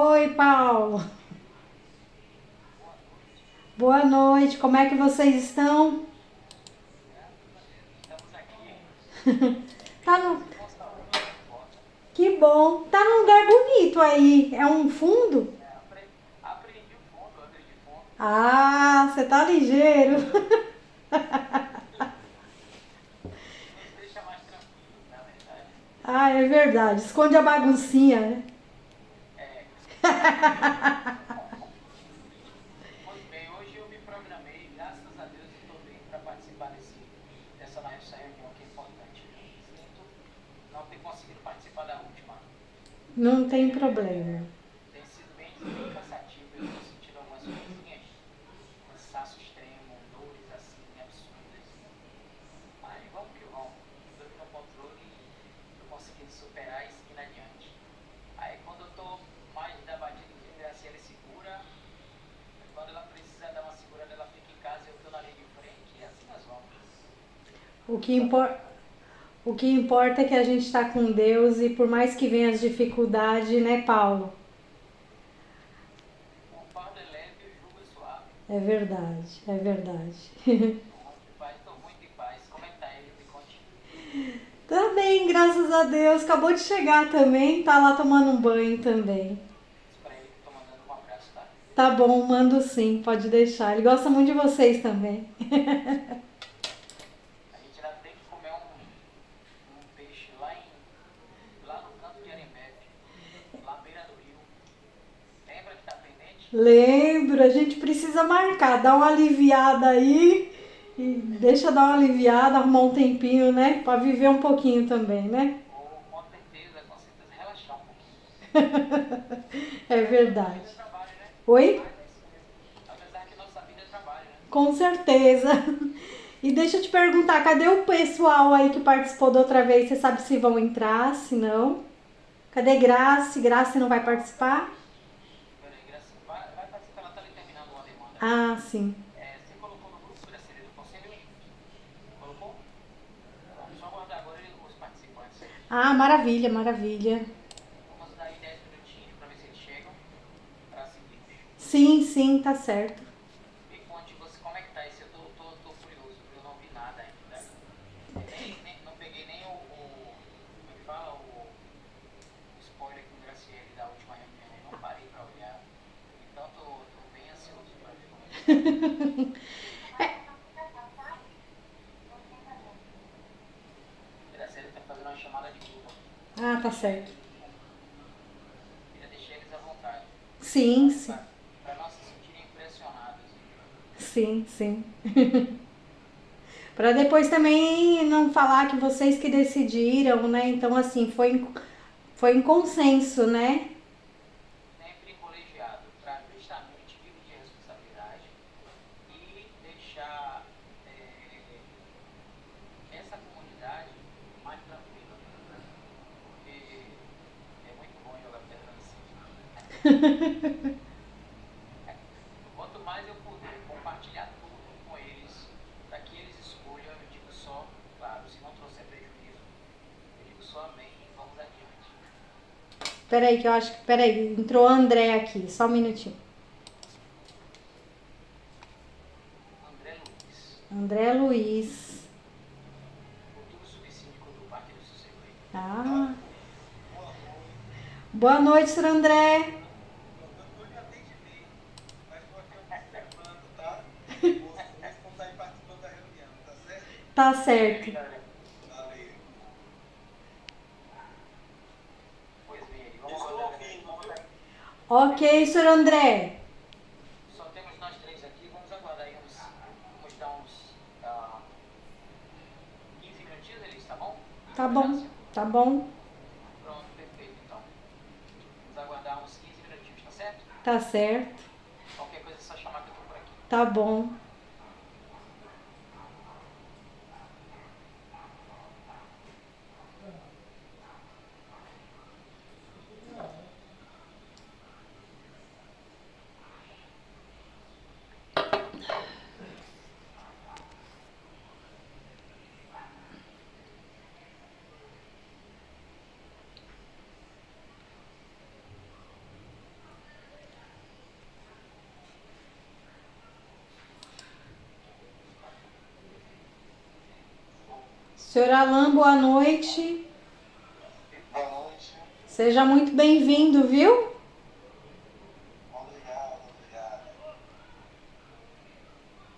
Oi, Paulo. Boa noite. Como é que vocês estão? Tá no... Que bom. Tá num lugar bonito aí. É um fundo? Ah, você tá ligeiro. Ah, é verdade. Esconde a baguncinha, né? Não tem problema. O que importa. O que importa é que a gente está com Deus e por mais que venha as dificuldades, né, Paulo? É verdade, é verdade. Tá bem, graças a Deus. Acabou de chegar também, tá lá tomando um banho também. Tá bom, mando sim, pode deixar. Ele gosta muito de vocês também. Lembro, a gente precisa marcar, dar uma aliviada aí e deixa dar uma aliviada, arrumar um tempinho, né? Pra viver um pouquinho também, né? É verdade. Oi? Com certeza. E deixa eu te perguntar, cadê o pessoal aí que participou da outra vez? Você sabe se vão entrar, se não? Cadê Grace? Grace não vai participar? Ah, sim. Ah, maravilha, maravilha. Sim, sim, tá certo. Ah, tá certo. Sim, sim. Sim, sim. Para depois também não falar que vocês que decidiram, né? Então, assim, foi em consenso, né? Peraí, que eu acho que. Peraí, entrou o André aqui, só um minutinho. André Luiz. Ah. Boa noite, senhor André. Tá certo. Ok, senhor André. Tá bom, tá bom. Tá certo. Tá bom. Senhor Alain, boa noite. Boa noite. Seja muito bem-vindo, viu? Obrigado, obrigado.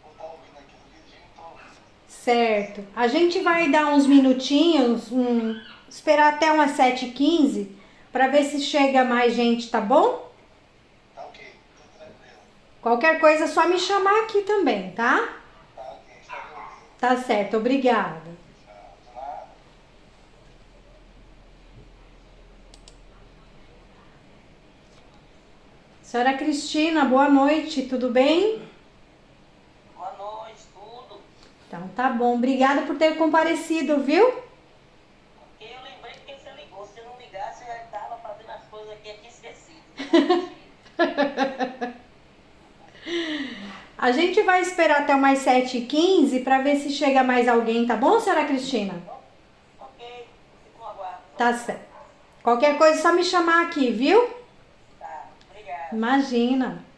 Eu estou ouvindo aqui no vidinho, estou ouvindo. Certo. A gente vai dar uns minutinhos, esperar até umas 7h15 para ver se chega mais gente, tá bom? Tá ok, tudo tranquilo. Qualquer coisa é só me chamar aqui também, tá? Tá ok, estarei ouvindo. Tá certo, obrigada. Tchau, de nada. Senhora Cristina, boa noite, tudo bem? Boa noite, tudo. Então tá bom, obrigada por ter comparecido, viu? Eu lembrei que você ligou. Se não ligasse, eu já estava fazendo as coisas aqui, tinha esquecido. A gente vai esperar até umas 7h15 para ver se chega mais alguém, tá bom, senhora Cristina? Ok, fico no aguardo. Tá certo. Qualquer coisa é só me chamar aqui, viu? Tá, obrigado. Imagina.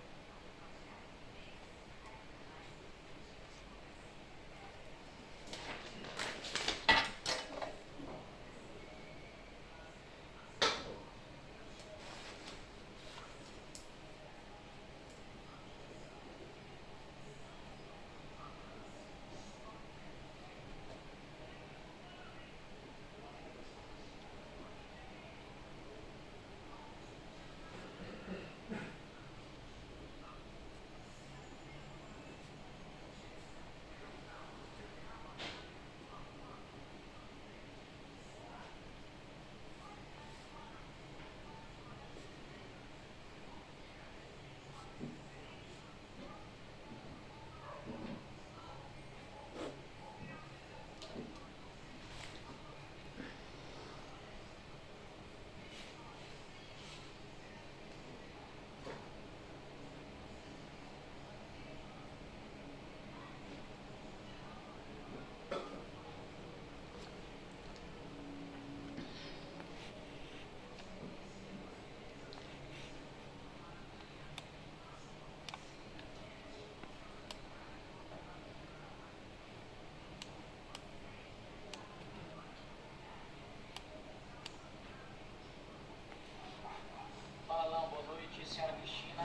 Fala lá, boa noite, senhora Cristina.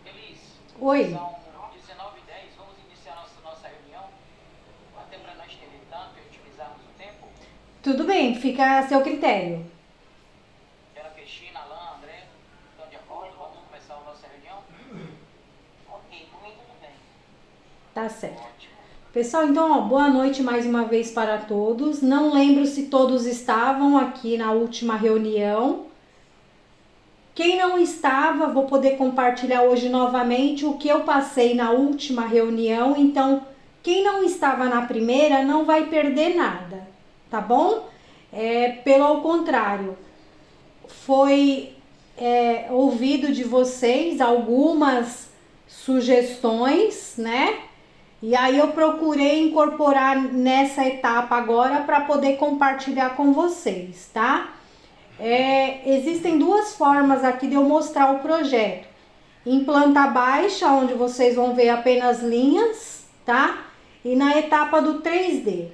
Elis, Oi. são 19h10, vamos iniciar nossa reunião, até para não estender tanto e otimizarmos o tempo. Tudo bem, fica a seu critério. Senhora Cristina, Alain, André, estão de acordo? Vamos começar a nossa reunião? Ok, por mim tudo bem. Tá certo. Ótimo. Pessoal, então, ó, boa noite mais uma vez para todos. Não lembro se todos estavam aqui na última reunião. Quem não estava, vou poder compartilhar hoje novamente o que eu passei na última reunião. Então, quem não estava na primeira não vai perder nada, tá bom? Pelo contrário, foi ouvido de vocês algumas sugestões, né? E aí eu procurei incorporar nessa etapa agora para poder compartilhar com vocês, tá? Existem duas formas aqui de eu mostrar o projeto. Em planta baixa, onde vocês vão ver apenas linhas, tá? E na etapa do 3D.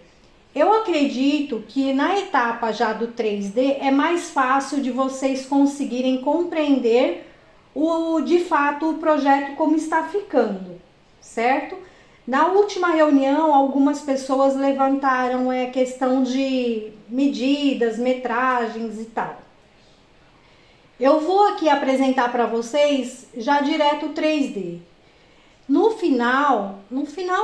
Eu acredito que na etapa já do 3D é mais fácil de vocês conseguirem compreender de fato o projeto como está ficando, certo? Na última reunião, algumas pessoas levantaram a questão de medidas, metragens e tal. Eu vou aqui apresentar para vocês já direto o 3D. No final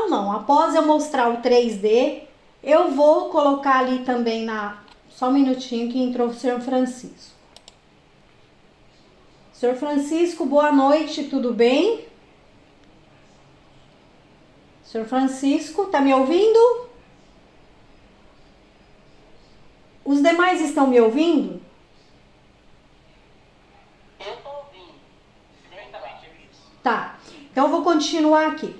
não, após eu mostrar o 3D, eu vou colocar ali também só um minutinho que entrou o Sr. Francisco. Sr. Francisco, boa noite, tudo bem? Sr. Francisco, tá me ouvindo? Os demais estão me ouvindo? Eu tô ouvindo. Perfeitamente, Elis. Tá, então eu vou continuar aqui.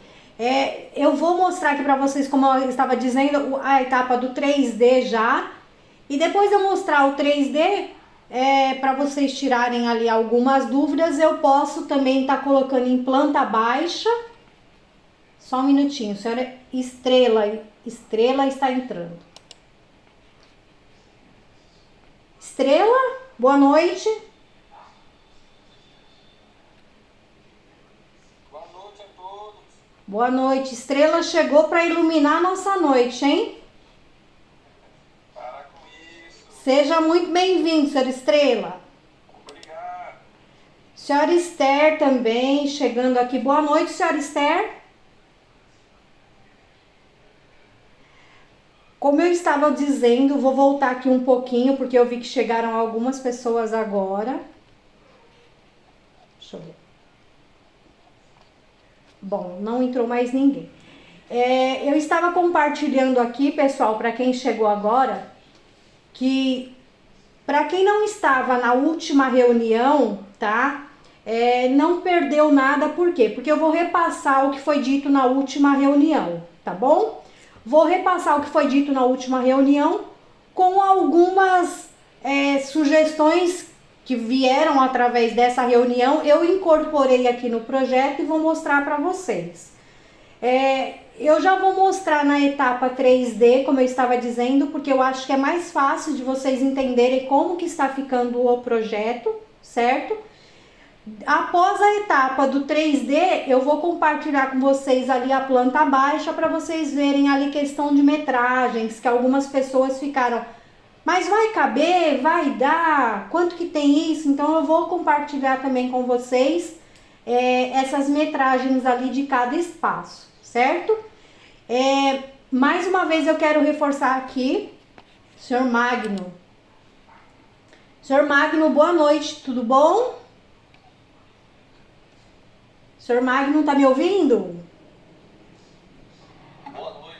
Eu vou mostrar aqui para vocês, como eu estava dizendo, a etapa do 3D já. E depois de eu mostrar o 3D, para vocês tirarem ali algumas dúvidas, eu posso também estar colocando em planta baixa. Só um minutinho, senhora Estrela está entrando. Estrela, boa noite. Boa noite a todos. Boa noite. Estrela chegou para iluminar a nossa noite, hein? Para com isso. Seja muito bem-vindo, senhora Estrela. Obrigado. Senhora Esther também chegando aqui. Boa noite, senhora Esther. Como eu estava dizendo, vou voltar aqui um pouquinho, porque eu vi que chegaram algumas pessoas agora. Deixa eu ver. Bom, não entrou mais ninguém. Eu estava compartilhando aqui, pessoal, para quem chegou agora, que para quem não estava na última reunião, tá? Não perdeu nada, por quê? Porque eu vou repassar o que foi dito na última reunião, tá bom? Vou repassar o que foi dito na última reunião com algumas sugestões que vieram através dessa reunião. Eu incorporei aqui no projeto e vou mostrar para vocês. Eu já vou mostrar na etapa 3D, como eu estava dizendo, porque eu acho que é mais fácil de vocês entenderem como que está ficando o projeto, certo? Após a etapa do 3D, eu vou compartilhar com vocês ali a planta baixa para vocês verem ali questão de metragens, que algumas pessoas ficaram, mas vai caber? Vai dar? Quanto que tem isso? Então eu vou compartilhar também com vocês essas metragens ali de cada espaço, certo? Mais uma vez eu quero reforçar aqui, senhor Magno. Senhor Magno, boa noite, tudo bom? Senhor Magno, tá me ouvindo? Boa noite.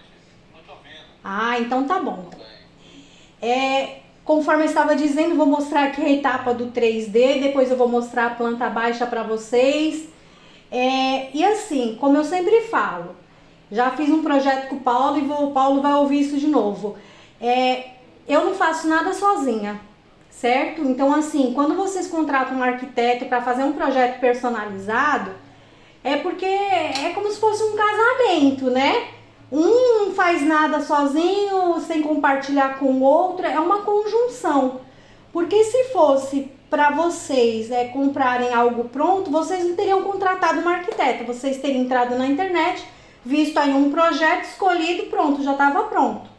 Não te ouvindo. Ah, então tá bom. Tudo bem. Conforme eu estava dizendo, vou mostrar aqui a etapa do 3D, depois eu vou mostrar a planta baixa para vocês. E assim, como eu sempre falo, já fiz um projeto com o Paulo e o Paulo vai ouvir isso de novo. Eu não faço nada sozinha, certo? Então assim, quando vocês contratam um arquiteto para fazer um projeto personalizado, é porque é como se fosse um casamento, né? Um não faz nada sozinho, sem compartilhar com o outro, é uma conjunção. Porque se fosse para vocês comprarem algo pronto, vocês não teriam contratado uma arquiteta, vocês teriam entrado na internet, visto aí um projeto escolhido, pronto, já estava pronto.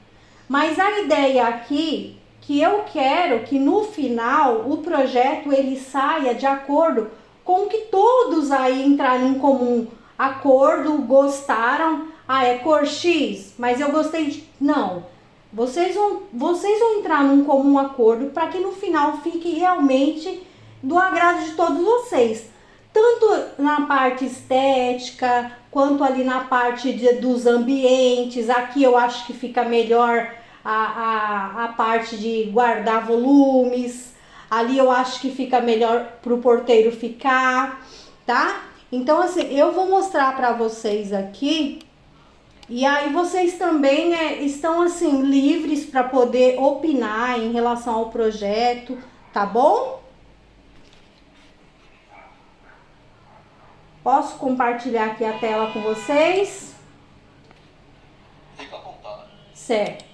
Mas a ideia aqui, que eu quero que no final o projeto ele saia de acordo com que todos aí entraram em comum acordo, gostaram. É cor X, mas eu gostei de... Não, vocês vão entrar num comum acordo para que no final fique realmente do agrado de todos vocês. Tanto na parte estética, quanto ali na parte dos ambientes. Aqui eu acho que fica melhor a parte de guardar volumes. Ali eu acho que fica melhor pro porteiro ficar, tá? Então assim, eu vou mostrar para vocês aqui. E aí vocês também estão assim livres para poder opinar em relação ao projeto, tá bom? Posso compartilhar aqui a tela com vocês? Fica à vontade. Certo.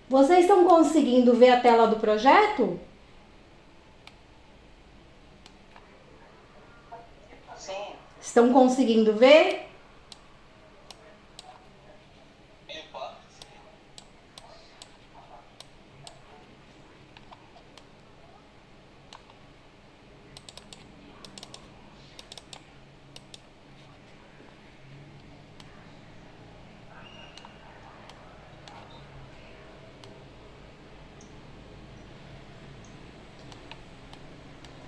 Vocês estão conseguindo ver a tela do projeto? Sim. Estão conseguindo ver? Em parte, sim.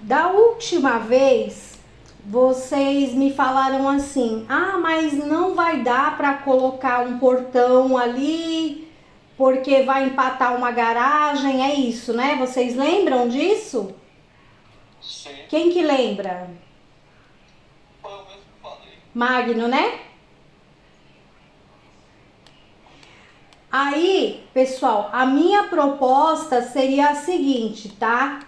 Da última vez, vocês me falaram assim: ah, mas não vai dar para colocar um portão ali, porque vai empatar uma garagem, é isso, né? Vocês lembram disso? Sim. Quem que lembra? Foi o mesmo que falei. Magno, né? Aí, pessoal, a minha proposta seria a seguinte, tá?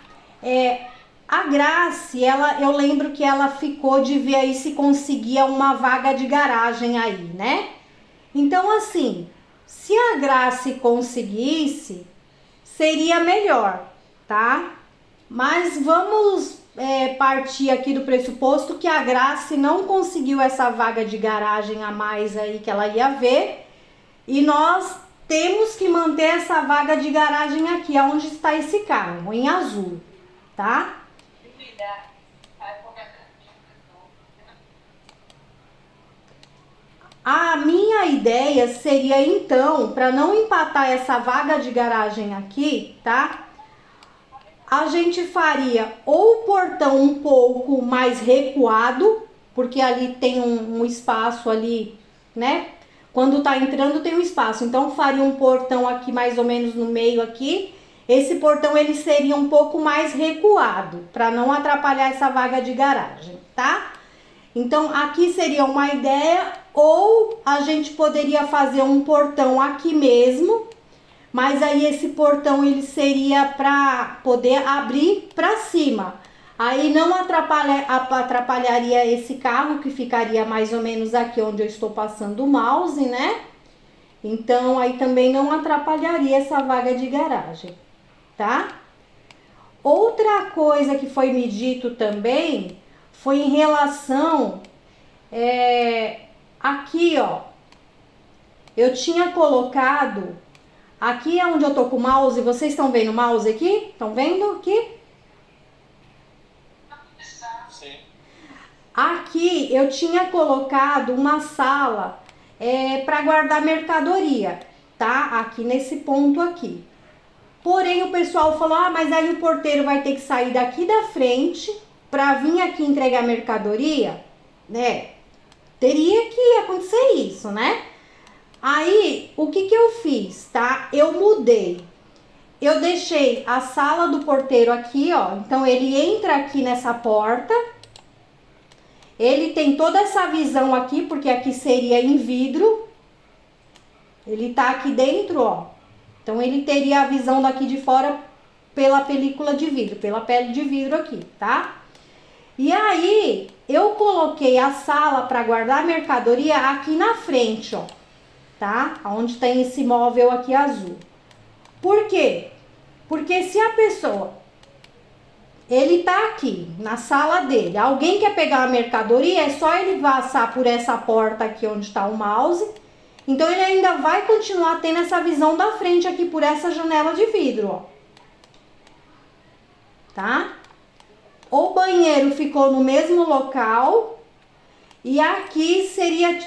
A Grace, eu lembro que ela ficou de ver aí se conseguia uma vaga de garagem aí, né? Então, assim, se a Grace conseguisse, seria melhor, tá? Mas vamos partir aqui do pressuposto que a Grace não conseguiu essa vaga de garagem a mais aí que ela ia ver e nós temos que manter essa vaga de garagem aqui, onde está esse carro, em azul, tá? A minha ideia seria então, para não empatar essa vaga de garagem aqui, tá? A gente faria ou o portão um pouco mais recuado, porque ali tem um espaço ali, né? Quando tá entrando tem um espaço, então faria um portão aqui mais ou menos no meio aqui. Esse portão ele seria um pouco mais recuado, para não atrapalhar essa vaga de garagem, tá? Então aqui seria uma ideia, ou a gente poderia fazer um portão aqui mesmo, mas aí esse portão ele seria para poder abrir para cima. Aí não atrapalharia esse carro que ficaria mais ou menos aqui onde eu estou passando o mouse, né? Então aí também não atrapalharia essa vaga de garagem, tá? Outra coisa que foi me dito também foi em relação aqui, ó. Eu tinha colocado aqui é onde eu tô com o mouse. Vocês estão vendo o mouse aqui? Estão vendo aqui? Sim. Aqui eu tinha colocado uma sala para guardar mercadoria, tá? Aqui nesse ponto aqui. Porém o pessoal falou, mas aí o porteiro vai ter que sair daqui da frente para vir aqui entregar mercadoria, né? Teria que acontecer isso, né? Aí, o que eu fiz, tá? Eu mudei. Eu deixei a sala do porteiro aqui, ó. Então, ele entra aqui nessa porta. Ele tem toda essa visão aqui, porque aqui seria em vidro. Ele tá aqui dentro, ó. Então, ele teria a visão daqui de fora pela película de vidro, pela pele de vidro aqui, tá? E aí, eu coloquei a sala para guardar mercadoria aqui na frente, ó. Tá? Onde tem esse móvel aqui azul. Por quê? Porque se a pessoa, ele tá aqui na sala dele, alguém quer pegar a mercadoria, é só ele passar por essa porta aqui onde está o mouse. Então ele ainda vai continuar tendo essa visão da frente aqui por essa janela de vidro, ó. Tá? O banheiro ficou no mesmo local e aqui seria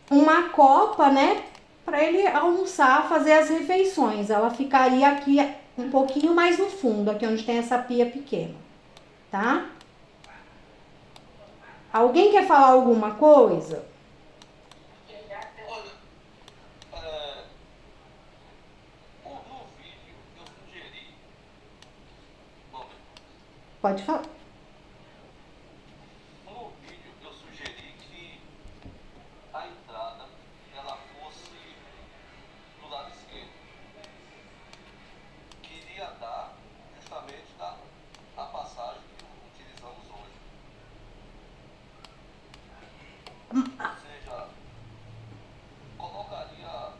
uma copa, né? Para ele almoçar, fazer as refeições. Ela ficaria aqui um pouquinho mais no fundo, aqui onde tem essa pia pequena, tá? Alguém quer falar alguma coisa? Olha, no vídeo eu sugeri. Bom, Pode falar. no vídeo eu sugeri que a entrada ela fosse do lado esquerdo. Que iria dar justamente a passagem que utilizamos hoje. Ou seja, colocaria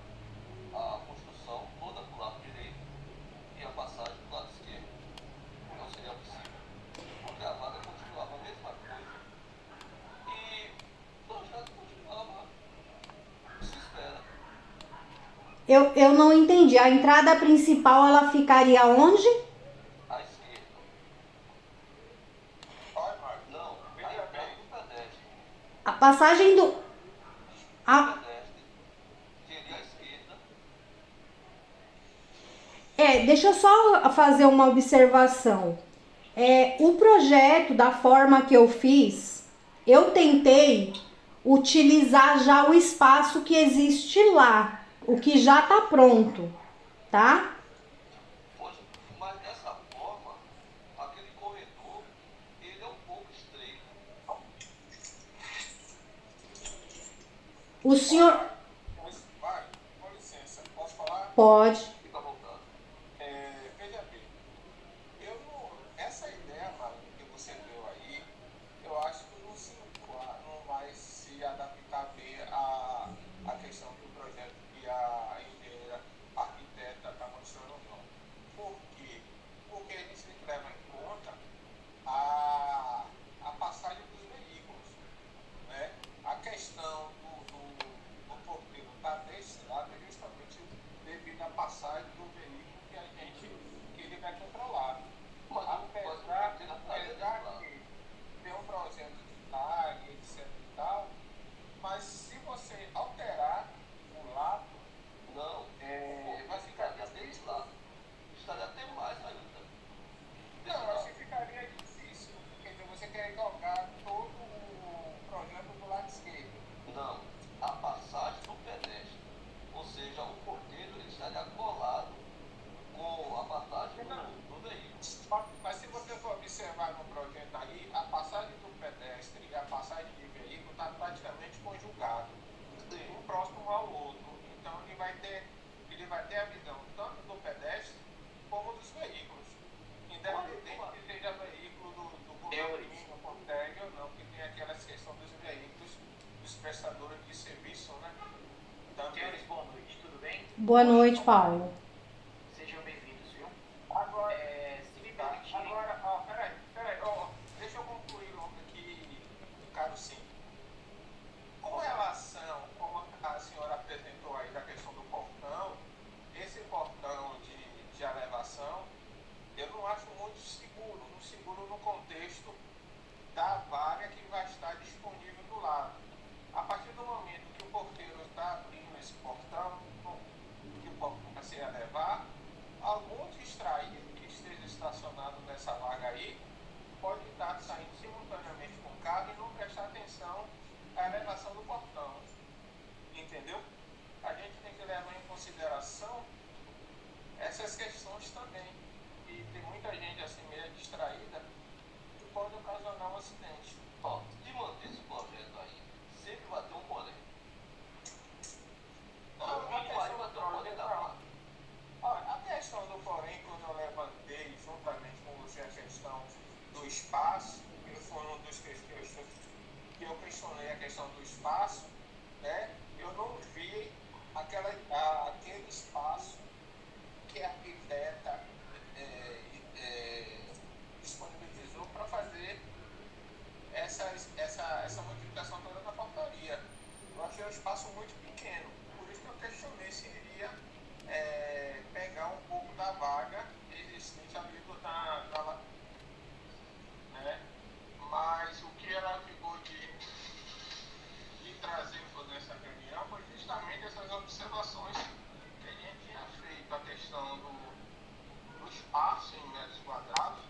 a construção toda para o lado direito e a passagem do lado esquerdo. Não seria possível. Porque a vaga continuava a mesma coisa. E o projeto continuava. Se espera. Eu não entendi. A entrada principal, ela ficaria onde? À esquerda. Não, a entrada do pedestre. A passagem do... O pedestre seria à esquerda. Deixa eu só fazer uma observação. O projeto, da forma que eu fiz, eu tentei utilizar já o espaço que existe lá, o que já tá pronto, tá? Poxa, mas dessa forma, aquele corredor, ele O senhor Vai, com licença, posso falar? pode. Fica à vontade. Veja bem, essa ideia, Mário, que você deu aí, eu acho que não vai se adaptar bem à questão do projeto que a engenheira arquiteta está mostrando, não. Por quê? Porque a gente tem que levar em conta a passagem dos veículos, né? A questão do porteiro estar desse lado é justamente devido à passagem do veículo que ele vai controlar. Apesar que tem um projeto de tag, etc e tal, mas se você alterar o lado, Não, vai ficar desse lado. Estaria até mais ainda. Desse Não, eu lado. acho que ficaria difícil, porque você quer jogar todo o projeto do lado esquerdo. Não, a passagem do pedestre. Ou seja, o porteiro ele estaria colado com a passagem do veículo. Mas se você for observar no projeto aí, a passagem do pedestre e a passagem de veículo está praticamente conjugado, um próximo ao outro. Então ele vai ter a visão tanto do pedestre como dos veículos. Independente que seja veículo do condomínio, com tag ou não, que tem aquela questão dos veículos dos prestadores de serviço, né? Senhores, boa noite, tudo bem? Boa noite, Paulo. Sejam bem-vindos, viu? Agora, Se me permitirem, peraí, deixa eu concluir logo aqui, caro sim. Com relação, como a senhora apresentou aí da questão do portão, esse portão de elevação, eu não acho muito seguro no contexto da vaga que vai estar disponível do lado. A partir do momento que o porteiro está abrindo esse portão, que o portão vai se elevar, algum distraído que esteja estacionado nessa vaga aí pode estar saindo simultaneamente com o carro e não prestar atenção à elevação do portão. Entendeu? A gente tem que levar em consideração essas questões também. E tem muita gente assim meio distraída que pode ocasionar um acidente. Ó, de manter esse projeto aí, sempre vai ter um porém. A questão do porém, quando eu levantei juntamente com você a questão do espaço, que foi um dos questões que eu questionei a questão do espaço, né? Eu não vi aquele espaço que a arquiteta disponibilizou para fazer essa modificação toda na portaria. Eu achei o espaço muito pequeno, por isso que eu questionei se iria pegar um pouco da vaga existente ali né? Mas o que ela ficou de trazer nessa reunião foi justamente essas observações que a gente tinha feito, a questão do espaço em metros quadrados,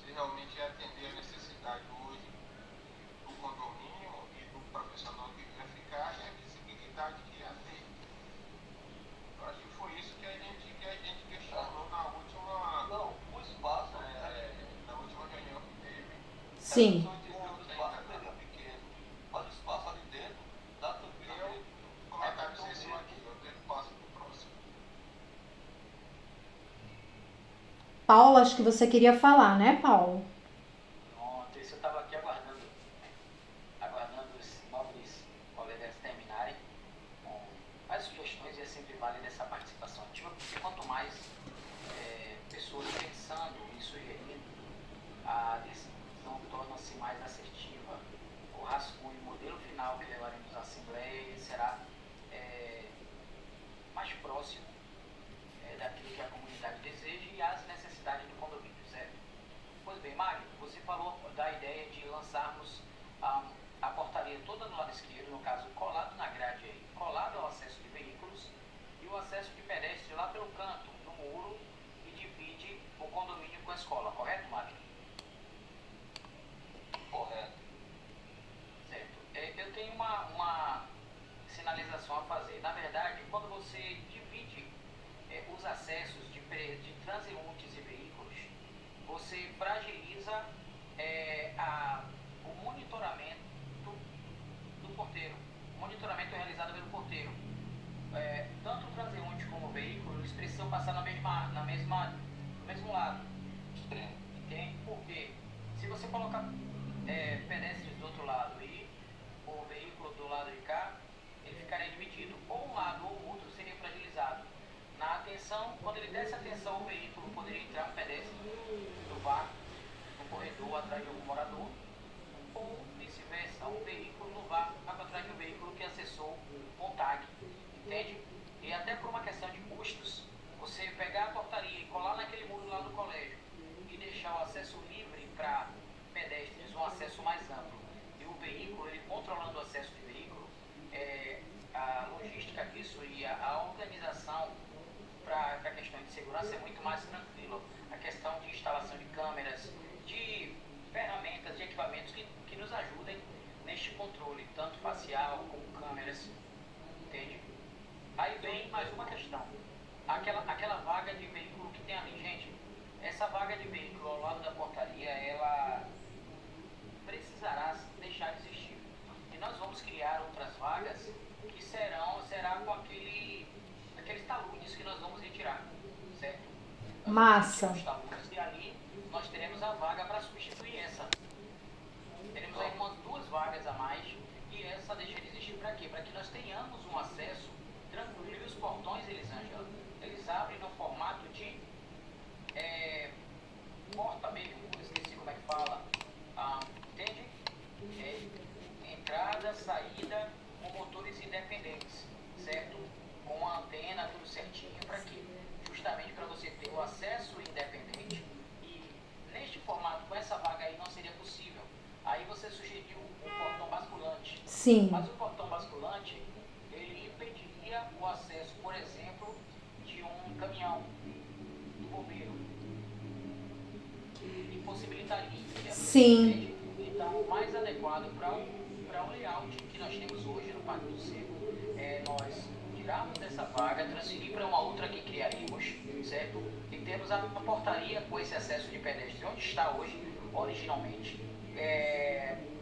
se realmente ia atender a necessidade hoje do condomínio e do profissional que ia ficar e a visibilidade que ia ter. Eu acho que foi isso que a gente questionou na última, Não, o espaço na última reunião que teve. Sim. o espaço seria pequeno, mas o espaço ali dentro dá tranquilamente. O comentário cessou aqui, eu tenho passo para o próximo. Paulo, acho que você queria falar, né, Paulo? pronto, isso eu estava aqui aguardando os nobres colegas terminarem com as sugestões e é sempre válida essa participação ativa, porque quanto mais pessoas pensando e sugerindo, a decisão torna-se mais assertiva. O rascunho, o modelo final que levaremos à Assembleia, ele será mais próximo daquilo que a comunidade deseja e às necessidades do condomínio, certo? Pois bem, Mário, você falou da ideia de lançarmos a portaria toda no lado esquerdo, no caso, colado na grade aí, colado ao acesso de veículos e o acesso de pedestre lá pelo canto, no muro, e divide o condomínio com a escola, correto, Mário? Correto. Certo. Eu tenho uma sinalização a fazer. Na verdade, quando você divide os acessos de transeuntes e veículos, você fragiliza o monitoramento do porteiro. O monitoramento realizado pelo porteiro. Tanto o transeunte como o veículo, eles precisam passar no mesmo lado. Entende? Porque se você colocar pedestres do outro lado e o veículo do lado de cá, ele ficaria dividido. Ou um lado ou o outro seria fragilizado. Na atenção, quando ele desse atenção ao veículo, poderia entrar um pedestre no vácuo, no corredor atrás de algum morador, ou vice-versa, um veículo no vácuo atrás de um veículo que acessou um tag, entende? E até por uma questão de custos, você pegar a portaria e colar naquele muro lá do colégio e deixar o acesso livre para pedestres, um acesso mais amplo, e o veículo, ele controlando o acesso de veículo, a logística disso e a organização para a questão de segurança é muito mais tranquila. A questão de instalação de câmeras, de ferramentas, de equipamentos que nos ajudem neste controle, tanto facial como câmeras, entende? Aí vem mais uma questão. Aquela vaga de veículo que tem ali, gente, essa vaga de veículo ao lado da portaria, ela precisará deixar de existir. E nós vamos criar outras vagas que será com aqueles taludes que nós vamos retirar, certo? Massa. Os taludes, e ali nós teremos a vaga para substituir essa. Teremos aí umas 2 vagas a mais e essa deixa de existir para quê? Para que nós tenhamos um acesso tranquilo. E os portões, Elisângela, eles abrem no formato de porta mesmo, esqueci como é que fala, entende? Entrada, saída, com motores independentes, certo? Com a antena, tudo certinho, para quê? Justamente para você ter o acesso independente. E neste formato, com essa vaga aí, não seria possível. Aí você sugeriu um portão basculante. Sim. Mas o portão basculante, ele impediria o acesso, por exemplo, de um caminhão do bombeiro. Impossibilitaria. Sim. Entende? Então, o mais adequado para o layout que nós temos hoje no Parque do Seco é nós tirarmos dessa vaga, transferir para uma outra que criaríamos, certo? E temos a portaria com esse acesso de pedestre onde está hoje, originalmente,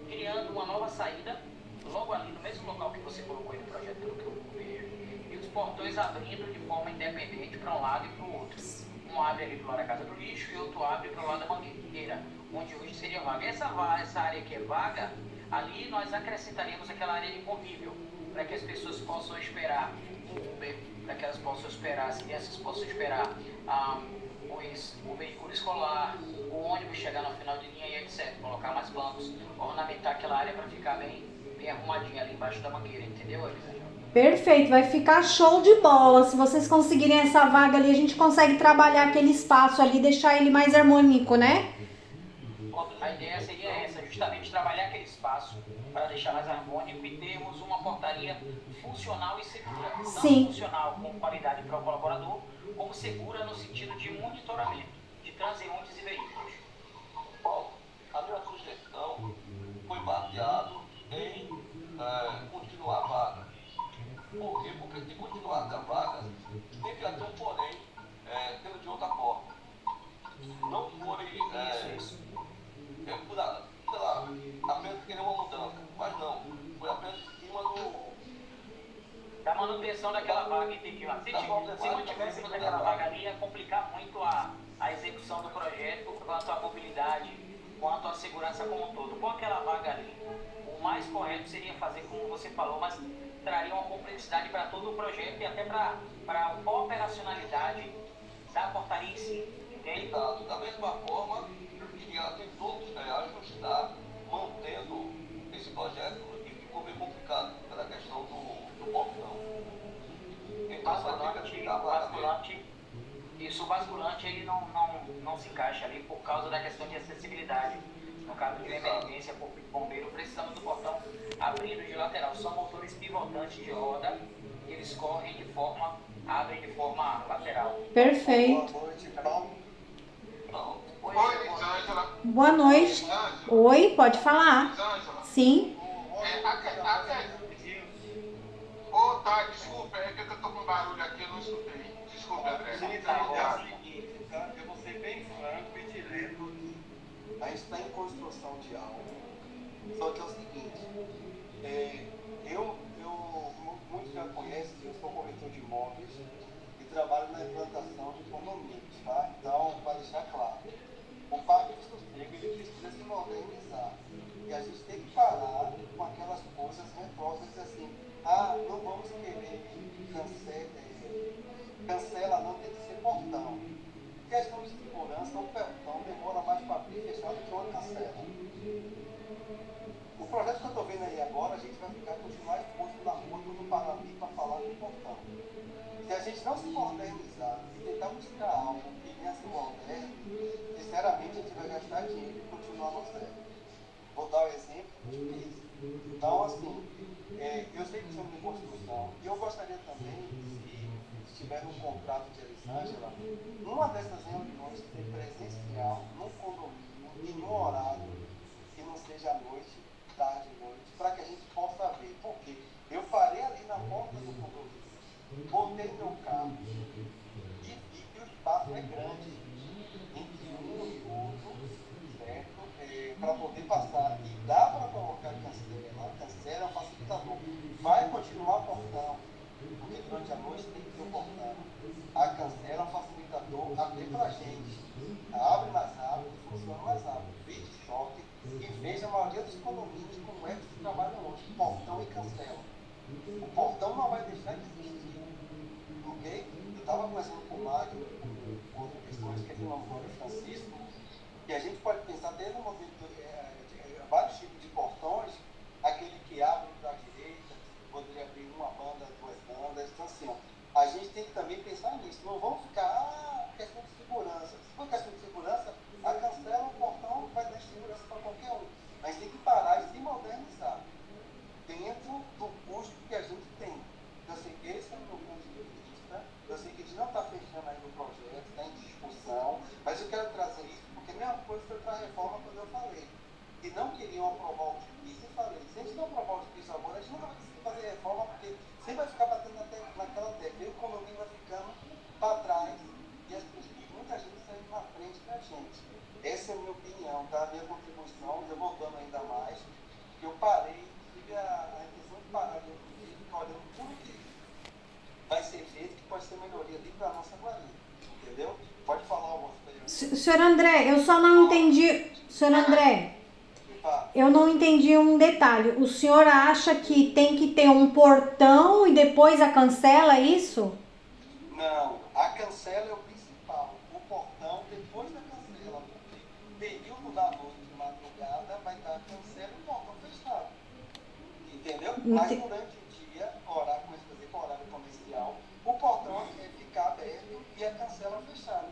criando uma nova saída, logo ali no mesmo local que você colocou aí no projeto, pelo que eu vejo, e os portões abrindo de forma independente para um lado e para o outro. Um abre ali para o lado da casa do lixo e outro abre para o lado da mangueira, onde hoje seria vaga. Essa área que é vaga, ali nós acrescentaríamos aquela área de convívio, para que as pessoas possam esperar o Uber, para que elas possam esperar, as crianças possam esperar o veículo escolar, o ônibus chegar no final de linha e etc. Colocar mais bancos, ornamentar aquela área para ficar bem arrumadinha ali embaixo da mangueira, entendeu, Elisângela? Perfeito, vai ficar show de bola. Se vocês conseguirem essa vaga ali, a gente consegue trabalhar aquele espaço ali, deixar ele mais harmônico, né? A ideia seria essa, justamente trabalhar aquele espaço para deixar mais harmônico e termos uma portaria funcional e segura. Sim. Não funcional com qualidade para o colaborador, como segura no sentido de monitoramento de transeuntes e veículos. Paulo, a minha sugestão foi baseado em continuar a vaga. Por quê? Porque se continuar a vaga, tem que haver um porém, sendo de outra forma. Não foi sei lá, apenas querer uma mudança, mas não, foi apenas em cima Da manutenção daquela vaga, entendeu? Se mantivéssemos aquela vaga ali, ia complicar muito a execução do projeto, quanto à mobilidade, quanto à segurança como um todo. Com aquela vaga ali, o mais correto seria fazer como você falou, mas traria uma complexidade para todo o projeto e até para a operacionalidade da portaria em si, entende? Da mesma forma que ela tentou ajustar, mantendo esse projeto e ficou bem complicado pela questão do portão. Então vai ter que tirar a vaga dele. Isso, o basculante ele não se encaixa ali por causa da questão de acessibilidade. No caso de emergência por bombeiro, precisamos do portão abrindo de lateral. São motores pivotantes de roda, eles abrem de forma lateral. Perfeito. Boa noite, Paulo. Oi, Oi, Elisângela. Boa noite. Elisângela. Oi, pode falar. Elisângela. Sim. Tá, desculpa, é que eu tô com barulho aqui, eu não escutei. Desculpa, André. Então, é o seguinte, tá? Eu vou ser bem franco e direto aqui. A gente está em construção de algo, só que é o seguinte, eu muitos já conhecem, eu sou corretor de imóveis e trabalho na implantação de condomínios, tá? Então, para deixar claro, o Parque do Sossego, ele precisa se modernizar. E a gente tem que parar com aquelas coisas retrosas assim, não vamos querer cancela não, tem que ser portão. Questão de segurança, o portão demora mais para abrir e fechar do que uma cancela. O projeto que eu estou vendo aí agora, a gente vai continuar exposto na rua, todo Paraná para falar do portão. Se a gente não se modernizar e tentar buscar algo que venha se moderno, sinceramente a gente vai gastar dinheiro e continuar no zero. Vou dar um exemplo disso. Então, assim, eu sei que somos de construção e eu gostaria também, se tiver um contrato de Elisângela, numa dessas reuniões ser presencial, num condomínio, em um horário que não seja à noite, tarde e noite, para que a gente possa ver. Porque eu parei ali na porta do condomínio, botei meu carro e vi que o espaço é grande entre um e outro, certo? Para poder passar. E dá para colocar cancela. Cancela é um facilitador. Vai continuar portão, porque durante a noite tem que ter um portão. A cancela é um facilitador até para a gente. Abre mais rápido, funciona mais rápido. Vide choque e veja a maioria dos condomínios como é que se trabalha hoje. Portão e cancela. O portão não vai deixar de existir. Ok? Eu estava conversando com o Magno, com outra pessoa, esqueci o nome do Francisco, e a gente pode pensar desde um modelo de vários tipos de portões, aquele que abre para a direita, poderia abrir uma banda, duas bandas. Então, assim, a gente tem que também pensar nisso. Não vamos ficar, questão de segurança. Se for questão de segurança, a cancela, o portão vai dar segurança para qualquer um. Mas tem que parar e se modernizar dentro do custo que a gente tem. Eu sei que esse é o meu ponto de vista. Eu sei que a gente não está fechando ainda o projeto, está em discussão, mas eu quero trazer isso porque a mesma coisa foi para a reforma quando eu falei. E não queriam aprovar o difícil, eu falei, se a gente não aprovar o difícil agora, a gente não vai conseguir fazer reforma porque sempre vai ficar batendo naquela tecla. E o condomínio vai ficando para trás e muita gente saindo na frente da gente. Essa é a minha opinião, tá? A minha contribuição, eu vou dando ainda mais, que eu parei, tive a intenção de parar de ficar olhando tudo que vai ser feito, que pode ser melhoria ali para a nossa guarida, entendeu? Pode falar o vosso. Senhor André, eu só não entendi. Senhor André, eu não entendi um detalhe. O senhor acha que tem que ter um portão e depois a cancela, é isso? Não, a cancela é o principal. O portão depois da cancela, porque período da noite de madrugada vai estar a cancela e o portão fechado. Entendeu? Mas durante o dia, horário, começa a fazer com horário comercial, o portão ficar aberto e a cancela fechada.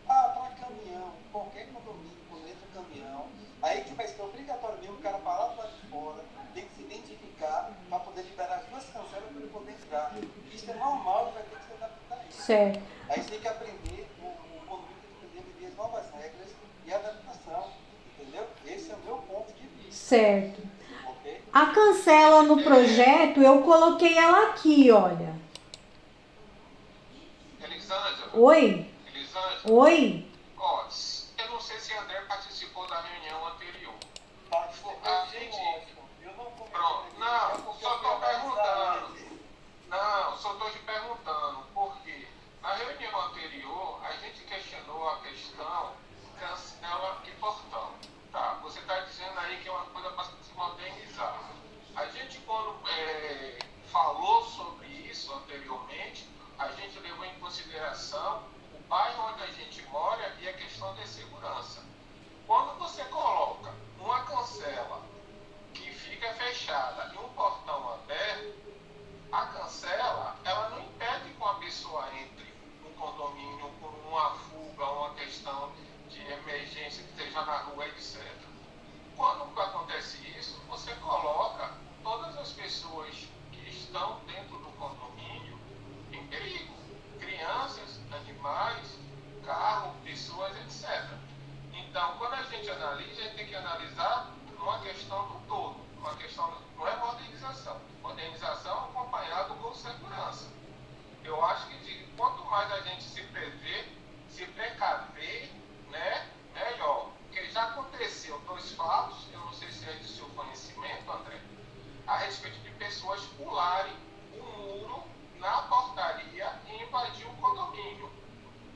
Para caminhão, qualquer condomínio, quando entra caminhão, aí que vai ser obrigatório mesmo o cara parar do lado de fora, tem que se identificar para poder liberar as duas cancelas para ele poder entrar. Isso é normal, vai ter que se adaptar a isso. Certo. Aí a gente tem que aprender, o condomínio tem que aprender a viver as novas regras e adaptação, entendeu? Esse é o meu ponto de vista. Certo. Ok? A cancela no projeto, eu coloquei ela aqui, olha. Elisângela. Oi? Elisângela. Oi? Ó, eu não sei se André participou da reunião anterior. A gente... Eu não comentei. Pronto. Não, só estou perguntando. Não, só estou te perguntando, porque na reunião anterior a gente questionou a questão cancela e portão. Tá? Você está dizendo aí que é uma coisa para se modernizar. A gente, quando falou sobre isso anteriormente, a gente levou em consideração o bairro onde a gente mora e a questão de segurança. Quando você coloca uma cancela que fica fechada e um portão aberto, a cancela, ela não impede que uma pessoa entre no condomínio por uma fuga, uma questão de emergência que esteja na rua, etc. Quando acontece isso, você coloca todas as pessoas que estão dentro do condomínio em perigo. Crianças, animais, carro, pessoas, etc. invadiu o condomínio,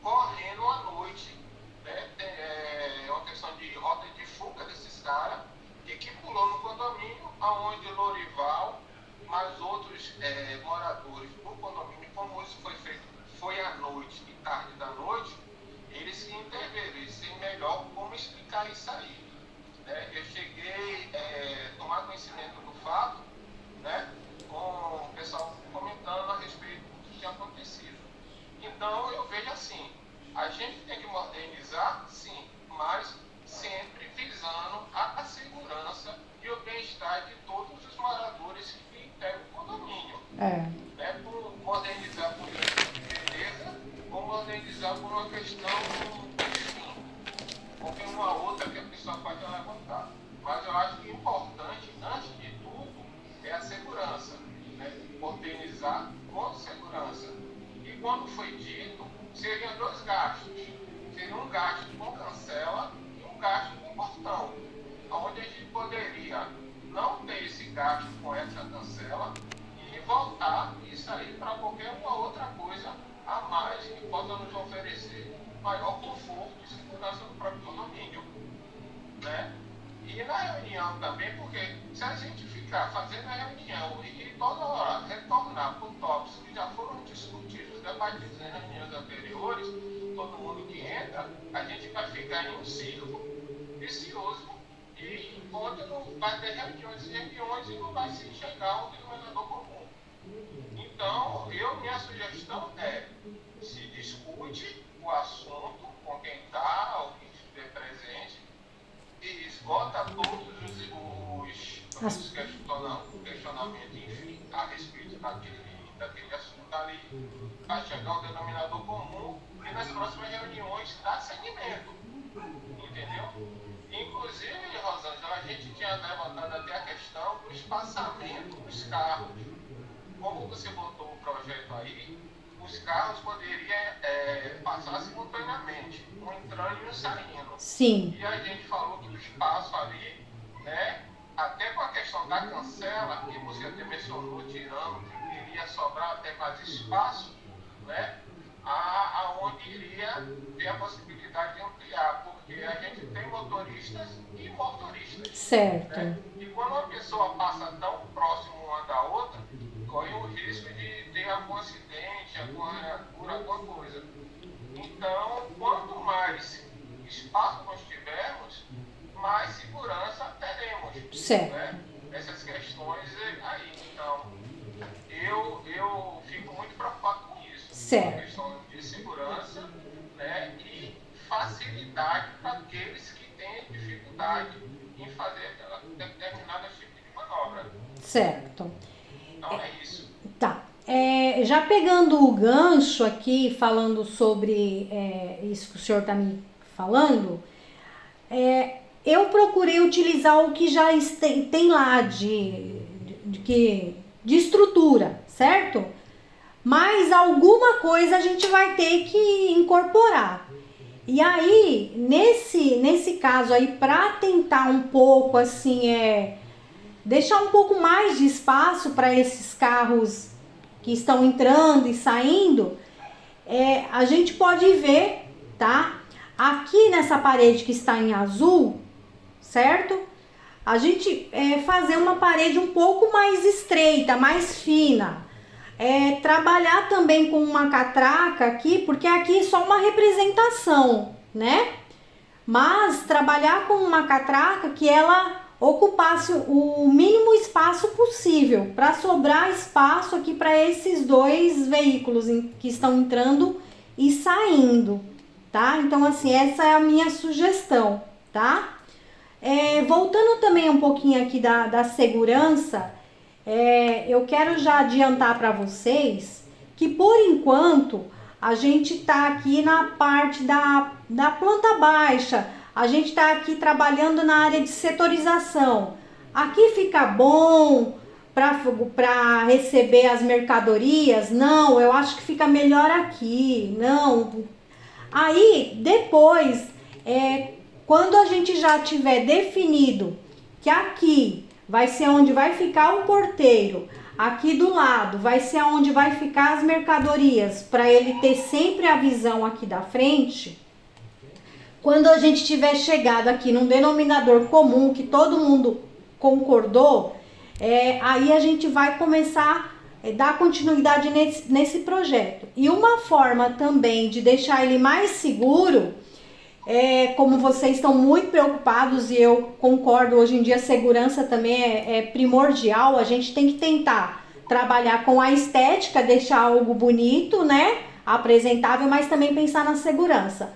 correndo à noite, né? É uma questão de rota de fuga desses caras, e que pulou no condomínio, aonde Lorival, mais outros moradores do condomínio, como isso foi feito, foi à noite e tarde da noite, eles se interviram, eles sei melhor como explicar isso aí. Né? Eu cheguei a tomar conhecimento do fato, né? Com o pessoal comentando a respeito do que tinha acontecido. Então eu vejo assim, a gente tem que modernizar, sim, mas sempre visando a segurança e o bem-estar de todos os moradores que integram o condomínio. Né? Por modernizar por isso, beleza, ou modernizar por uma questão, enfim, qualquer uma outra que a pessoa pode levantar. Mas eu acho que o importante, antes de tudo, é a segurança. Né? Modernizar com segurança. E quando foi dito, seriam dois gastos. Seria um gasto com cancela e um gasto com portão. Onde a gente poderia não ter esse gasto com essa cancela e voltar isso aí para qualquer uma outra coisa a mais que possa nos oferecer maior conforto e segurança no próprio condomínio. Né? E na reunião também, porque se a gente ficar fazendo a reunião e toda hora retornar para tópicos que já foram discutidos, debatidos em reuniões anteriores, todo mundo que entra, a gente vai ficar em um círculo vicioso e onde não vai ter reuniões e reuniões e não vai se chegar a um denominador comum. Então, minha sugestão é, se discute o assunto com quem está ou quem estiver presente e esgota todos os questionamentos, enfim, a respeito daquele assunto ali, vai chegar ao denominador comum e nas próximas reuniões dar seguimento. Entendeu? Inclusive, Rosângela, a gente tinha levantado até a questão do espaçamento dos carros. Como você botou o projeto aí, os carros poderiam passar simultaneamente, um entrando e um saindo. Sim. E a gente falou que o espaço ali, né, até com a questão da cancela, que você até mencionou, tirando, iria sobrar até mais espaço, né, aonde iria ter a possibilidade de ampliar, porque a gente tem motoristas e motoristas. Certo. Né? E quando uma pessoa passa tão próximo uma da outra, corre o risco de ter algum acidente, alguma coisa. Então, quanto mais espaço nós tivermos, mais segurança teremos. Certo. Né? Essas questões aí. Então, eu fico muito preocupado com isso. Certo. A questão de segurança, né? E facilidade para aqueles que têm dificuldade em fazer determinado tipo de manobra. Certo. Então é isso. Tá. Já pegando o gancho aqui, falando sobre isso que o senhor está me falando, eu procurei utilizar o que já tem lá de estrutura, certo? Mas alguma coisa a gente vai ter que incorporar. E aí, nesse caso aí, para tentar um pouco assim, deixar um pouco mais de espaço para esses carros que estão entrando e saindo, a gente pode ver, tá? Aqui nessa parede que está em azul, certo? A gente fazer uma parede um pouco mais estreita, mais fina. Trabalhar também com uma catraca aqui, porque aqui é só uma representação, né? Mas trabalhar com uma catraca que ela ocupasse o mínimo espaço possível, para sobrar espaço aqui para esses dois veículos que estão entrando e saindo, tá? Então, assim, essa é a minha sugestão, tá? Voltando também um pouquinho aqui da segurança, eu quero já adiantar para vocês que, por enquanto, a gente tá aqui na parte da planta baixa. A gente está aqui trabalhando na área de setorização. Aqui fica bom para receber as mercadorias? Não, eu acho que fica melhor aqui. Não. Aí, depois, quando a gente já tiver definido que aqui vai ser onde vai ficar o porteiro, aqui do lado vai ser onde vai ficar as mercadorias, para ele ter sempre a visão aqui da frente. Quando a gente tiver chegado aqui num denominador comum, que todo mundo concordou, aí a gente vai começar a dar continuidade nesse projeto. E uma forma também de deixar ele mais seguro, como vocês estão muito preocupados, e eu concordo, hoje em dia a segurança também é primordial, a gente tem que tentar trabalhar com a estética, deixar algo bonito, né, apresentável, mas também pensar na segurança.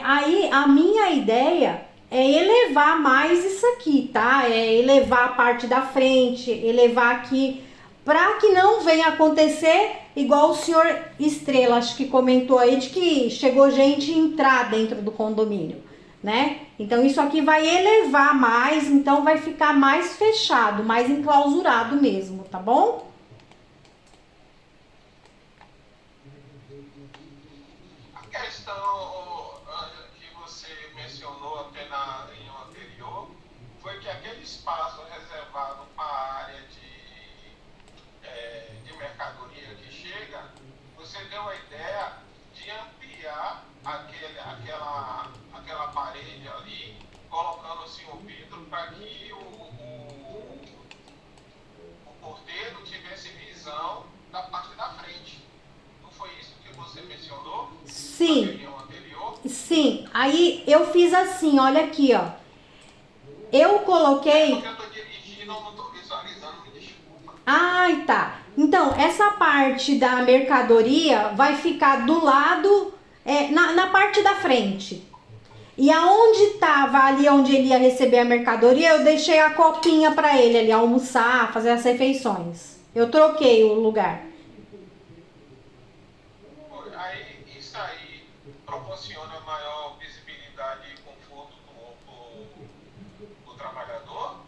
Aí a minha ideia é elevar mais isso aqui, tá? Elevar a parte da frente, elevar aqui, para que não venha acontecer igual o senhor Estrela, acho que comentou aí, de que chegou gente entrar dentro do condomínio, né? Então isso aqui vai elevar mais, então vai ficar mais fechado, mais enclausurado mesmo, tá bom? A questão que você mencionou até em um anterior foi que aquele espaço reservado para a área de mercadoria que chega, você deu a ideia de ampliar aquela parede ali, colocando assim um vidro para que o porteiro tivesse visão da parte da frente. Não foi isso que você mencionou? Sim. Sim. Aí eu fiz assim, olha aqui, ó. Eu coloquei... Porque eu tô dirigindo, eu não tô visualizando, me desculpa. Ai, tá. Então, essa parte da mercadoria vai ficar do lado, na parte da frente. E aonde tava ali, onde ele ia receber a mercadoria, eu deixei a copinha para ele ali almoçar, fazer as refeições. Eu troquei o lugar. Aí, isso aí proporciona maior visibilidade e conforto do trabalhador?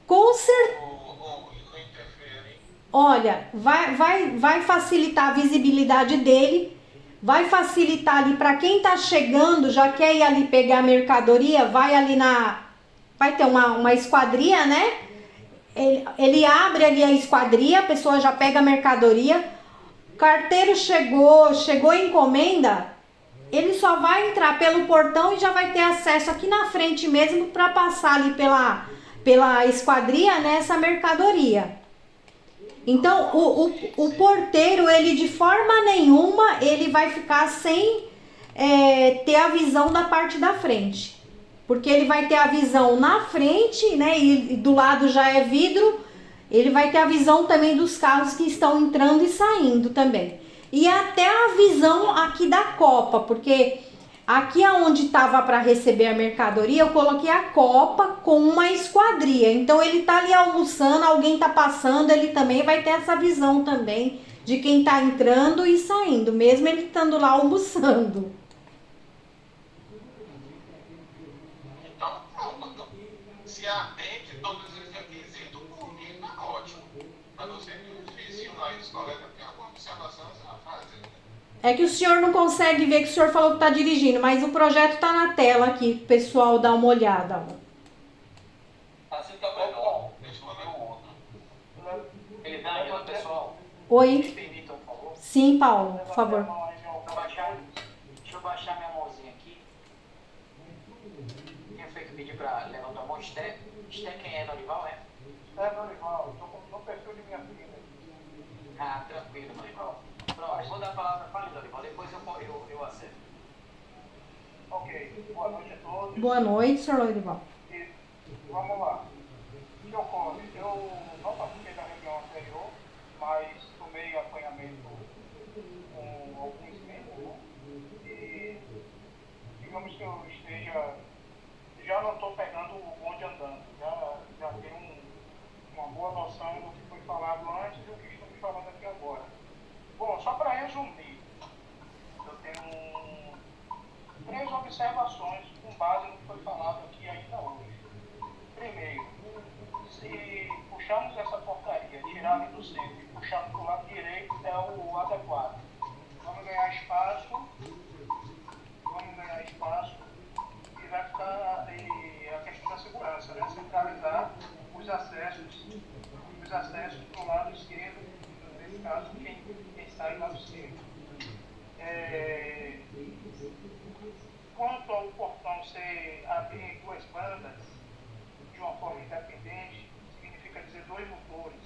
Com certeza. Ou não interfere? Olha, vai facilitar a visibilidade dele, vai facilitar ali para quem tá chegando, já quer ir ali pegar a mercadoria, vai ter uma esquadria, né? Ele abre ali a esquadria, a pessoa já pega a mercadoria, carteiro chegou a encomenda, ele só vai entrar pelo portão e já vai ter acesso aqui na frente mesmo para passar ali pela esquadria, né, essa mercadoria. Então, o porteiro, ele de forma nenhuma, ele vai ficar sem ter a visão da parte da frente. Porque ele vai ter a visão na frente, né, e do lado já é vidro, ele vai ter a visão também dos carros que estão entrando e saindo também. E até a visão aqui da copa, porque aqui onde estava para receber a mercadoria, eu coloquei a copa com uma esquadria. Então ele tá ali almoçando, alguém tá passando, ele também vai ter essa visão também de quem tá entrando e saindo, mesmo ele estando lá almoçando. Então, pronto. Se atende todos os requisitos, por mim tá ótimo. A não ser que os vizinhos lá e os colegas tenham alguma observação a fazer. É que o senhor não consegue ver que o senhor falou que tá dirigindo, mas o projeto tá na tela aqui, pro pessoal dar uma olhada. Assim tá melhor. Deixa eu ver o outro. Elisângela, pessoal. Oi? Me permitam, por favor. Sim, Paulo, por favor. Deixa eu baixar minha mãozinha aqui. Quem foi que pediu pra levantar a mão? Esté quem é? Norival, é? É, Dorival, estou no perfil de minha filha. Ah, tranquilo, Norival. Pronto, vou dar a palavra para o Norival, depois eu acerto. Ok, boa noite a todos. Boa noite, senhor Lorival. E vamos lá. O que ocorre? Eu não participei da reunião anterior, mas tomei apanhamento com alguns membros, né? E digamos que eu esteja. Já não estou pegando o bonde andando, já tenho uma boa noção do que foi falado antes e do que estamos falando aqui agora. Bom, só para resumir, eu tenho 3 observações com base no que foi falado aqui ainda hoje. Primeiro, se puxarmos essa portaria, tirar ali do centro e puxar para o lado direito é o adequado. Vamos ganhar espaço e vai ficar a questão da segurança, né? Centralizar os acessos para o lado esquerdo quanto ao portão ser abrir em duas bandas de uma forma independente, significa dizer dois motores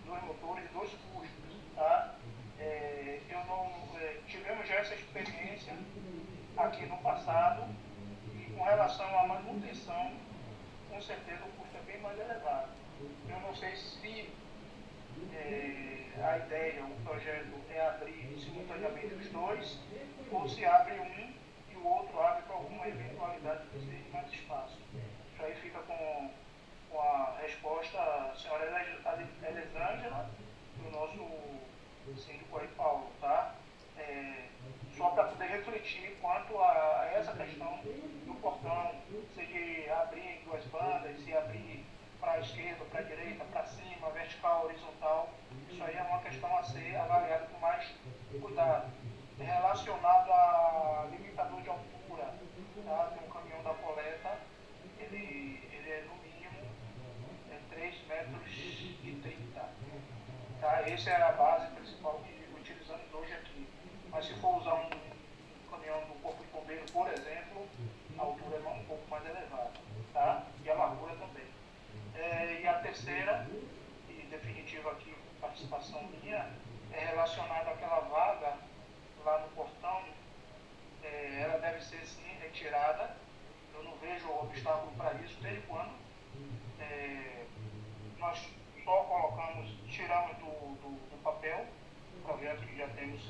e dois custos, tá? Eu não tivemos já essa experiência aqui no passado e com relação à manutenção, com certeza o custo é bem mais elevado. Eu não sei se a ideia, o projeto é abrir simultaneamente os dois, ou se abre um e o outro abre para alguma eventualidade que precise de mais espaço. Isso aí fica com a resposta da senhora Elisângela, do nosso síndico aí, Paulo, tá? Só para poder refletir quanto a essa questão do portão, se de abrir em duas bandas, se abrir para a esquerda, para a direita, para cima, vertical, horizontal, isso aí é uma questão a ser avaliada com mais cuidado. Relacionado a limitador de altura, tá? Tem um caminhão da coleta, ele é no mínimo 3,30 metros. Tá? Essa é a base principal que utilizamos hoje aqui. Mas se for usar um caminhão do Corpo de Bombeiro, por exemplo, a altura é um pouco mais elevada, tá? E a largura também. E a terceira, e definitiva aqui, participação minha, é relacionada àquela vaga lá no portão. Ela deve ser sim retirada. Eu não vejo obstáculo para isso. Desde quando nós só tiramos do papel o projeto que já temos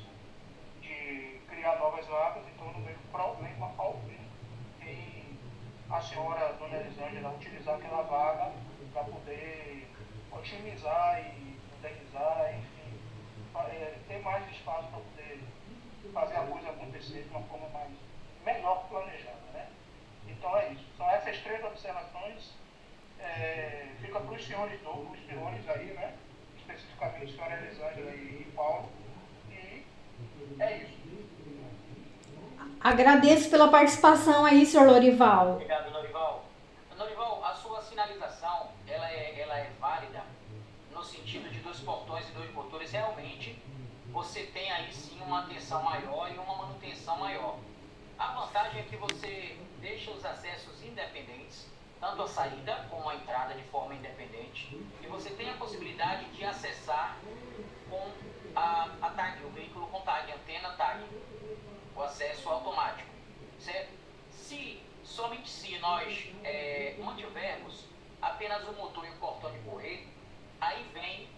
de criar novas vagas, então eu não vejo problema algum em a senhora Dona Elisângela utilizar aquela vaga para poder otimizar e modernizar, enfim, ter mais espaço para poder fazer a coisa acontecer de uma forma melhor planejada, né? Então é isso. São essas três observações. Fica para os senhores aí, né? Especificamente a senhora Elisângela e Paulo. E é isso. Agradeço pela participação aí, senhor Lorival. Obrigado, Lorival. Lorival, a sua sinalização, ela é válida no sentido de dois portões e dois motores. Realmente, você tem aí sim uma atenção maior e uma manutenção maior. A vantagem é que você deixa os acessos independentes, tanto a saída como a entrada de forma independente, e você tem a possibilidade de acessar com a tag, o veículo com tag, antena tag, o acesso automático, certo? Somente se nós mantivermos apenas o motor e o portão de correr, aí vem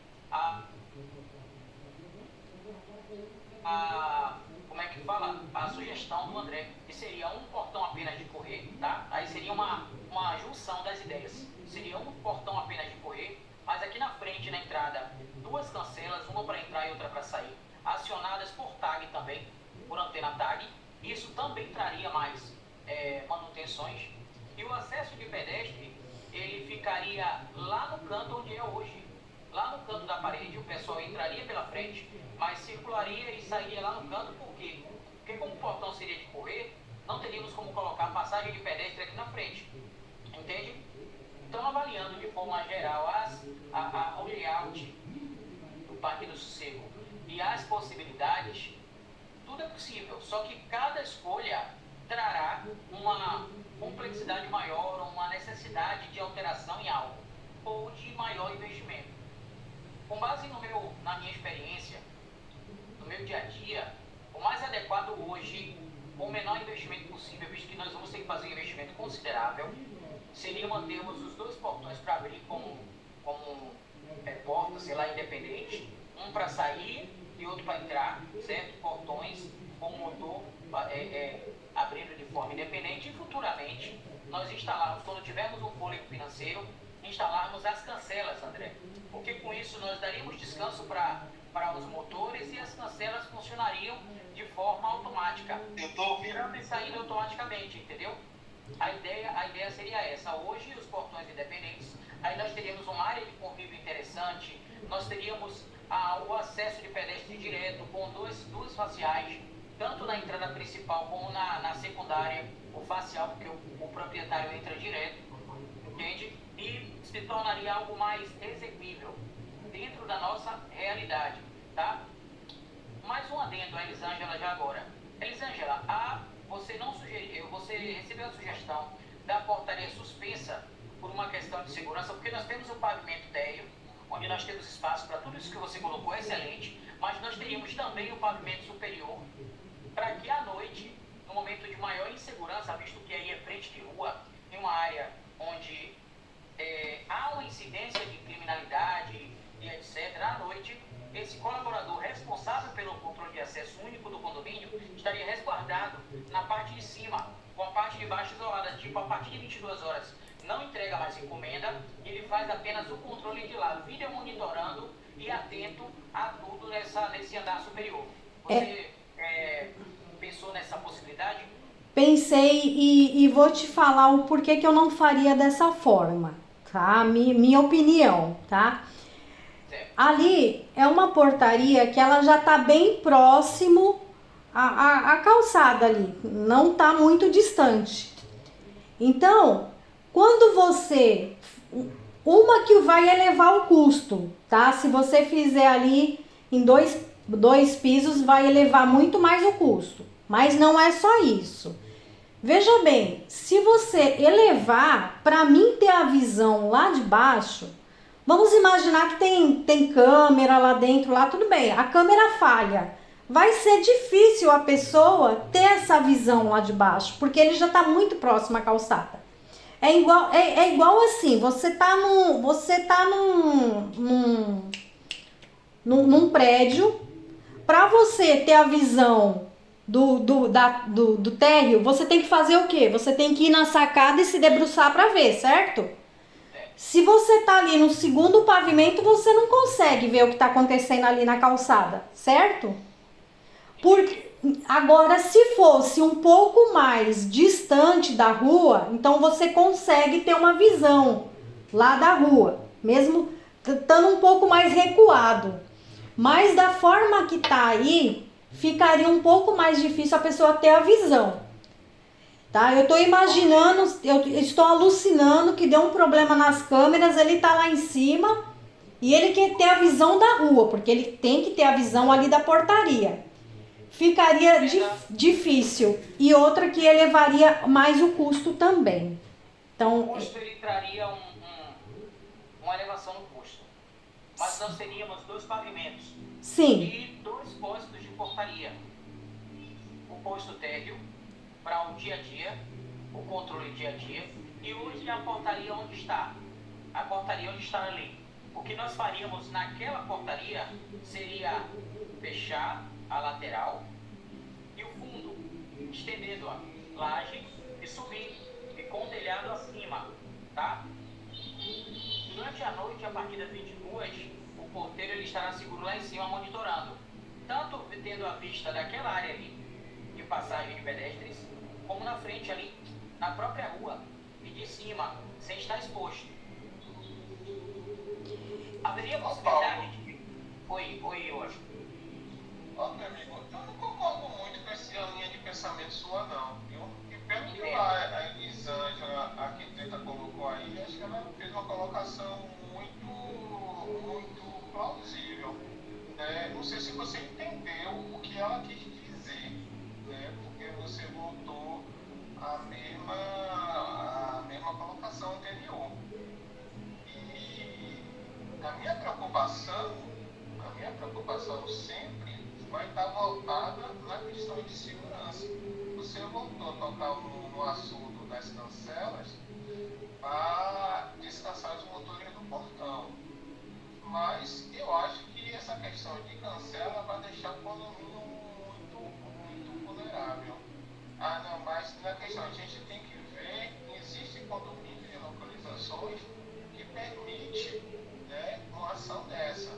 como é que fala? A sugestão do André, que seria um portão apenas de correr, tá? Aí seria uma junção das ideias. Seria um portão apenas de correr, mas aqui na frente, na entrada, duas cancelas, uma para entrar e outra para sair, acionadas por tag também, por antena tag. Isso também traria mais manutenções. E o acesso de pedestre, ele ficaria lá no canto onde é hoje. Lá no canto da parede, o pessoal entraria pela frente, mas circularia e sairia lá no canto. Por quê? Porque como o portão seria de correr, não teríamos como colocar passagem de pedestre aqui na frente. Entende? Então, avaliando de forma geral o layout do Parque do Sossego e as possibilidades, tudo é possível. Só que cada escolha trará uma complexidade maior, uma necessidade de alteração em algo, ou de maior investimento. Com base na minha experiência, no meu dia a dia, o mais adequado hoje, com o menor investimento possível, visto que nós vamos ter que fazer um investimento considerável, seria mantermos os dois portões para abrir como porta, sei lá, independente, um para sair e outro para entrar, certo? Portões com o motor abrindo de forma independente, e futuramente nós instalarmos, quando tivermos um fôlego financeiro, instalarmos as cancelas, André, porque com isso nós daríamos descanso para os motores e as cancelas funcionariam de forma automática, entrando e saindo automaticamente, entendeu? A ideia seria essa. Hoje os portões independentes, aí nós teríamos uma área de convívio interessante, nós teríamos o acesso de pedestre direto com duas faciais, tanto na entrada principal como na secundária, o facial, porque o proprietário entra direto, entende? E se tornaria algo mais exequível dentro da nossa realidade, tá? Mais um adendo a Elisângela já agora. Elisângela, você recebeu a sugestão da portaria suspensa por uma questão de segurança, porque nós temos o pavimento térreo, onde nós temos espaço para tudo isso que você colocou, excelente, mas nós teríamos também o pavimento superior, para que à noite, no momento de maior insegurança, visto que aí é frente de rua, em uma área onde há uma incidência de criminalidade e etc., à noite, esse colaborador responsável pelo controle de acesso único do condomínio estaria resguardado na parte de cima, com a parte de baixo isolada, tipo a partir de 22 horas não entrega mais encomenda, ele faz apenas o controle de lá, vídeo monitorando e atento a tudo nesse andar superior. Você pensou nessa possibilidade? Pensei e vou te falar o porquê que eu não faria dessa forma, tá? Minha opinião, tá? Ali é uma portaria que ela já tá bem próximo à calçada ali, não tá muito distante. Então, quando você... Uma que vai elevar o custo, tá? Se você fizer ali em dois pisos, vai elevar muito mais o custo. Mas não é só isso. Veja bem, se você elevar, para mim ter a visão lá de baixo, vamos imaginar que tem câmera lá dentro, lá tudo bem, a câmera falha. Vai ser difícil a pessoa ter essa visão lá de baixo, porque ele já está muito próximo à calçada. É igual assim, você tá num prédio, para você ter a visão do térreo, você tem que fazer o quê? Você tem que ir na sacada e se debruçar para ver, certo? Se você tá ali no segundo pavimento, você não consegue ver o que tá acontecendo ali na calçada, certo? Agora, se fosse um pouco mais distante da rua, então você consegue ter uma visão lá da rua, mesmo estando um pouco mais recuado. Mas da forma que tá aí, ficaria um pouco mais difícil a pessoa ter a visão. Tá? Eu tô imaginando, eu estou alucinando que deu um problema nas câmeras, ele tá lá em cima e ele quer ter a visão da rua, porque ele tem que ter a visão ali da portaria. Ficaria difícil. E outra que elevaria mais o custo também. Então, o custo ele traria uma elevação no custo. Mas nós teríamos 2 pavimentos. Sim. E 2 postos de portaria. O posto térreo para o dia a dia, o controle dia a dia. E hoje a portaria onde está? A portaria onde está ali. O que nós faríamos naquela portaria seria fechar a lateral e o fundo, estendendo a laje e subir e com o telhado acima, tá? Durante a noite, a partir das 22, o porteiro ele estará seguro lá em cima monitorando, tanto tendo a vista daquela área ali de passagem de pedestres, como na frente ali, na própria rua e de cima, sem estar exposto. Haveria possibilidade de... Oi, Oscar. Ó, meu amigo, eu não concordo muito com essa linha de pensamento sua, não, viu? E pelo que a Elisângela, a arquiteta, colocou aí, acho que ela fez uma colocação muito plausível. Né? Não sei se você entendeu o que ela quis dizer, né? Porque você voltou à mesma colocação anterior. E a minha preocupação sempre vai estar voltada na questão de segurança. Você voltou a tocar no assunto das cancelas para descansar os motores do portão. Mas eu acho que essa questão de cancela vai deixar o condomínio muito vulnerável. Ah, não, mas na questão a gente tem que ver, existem condomínios e localizações que permitem, né, uma ação dessa.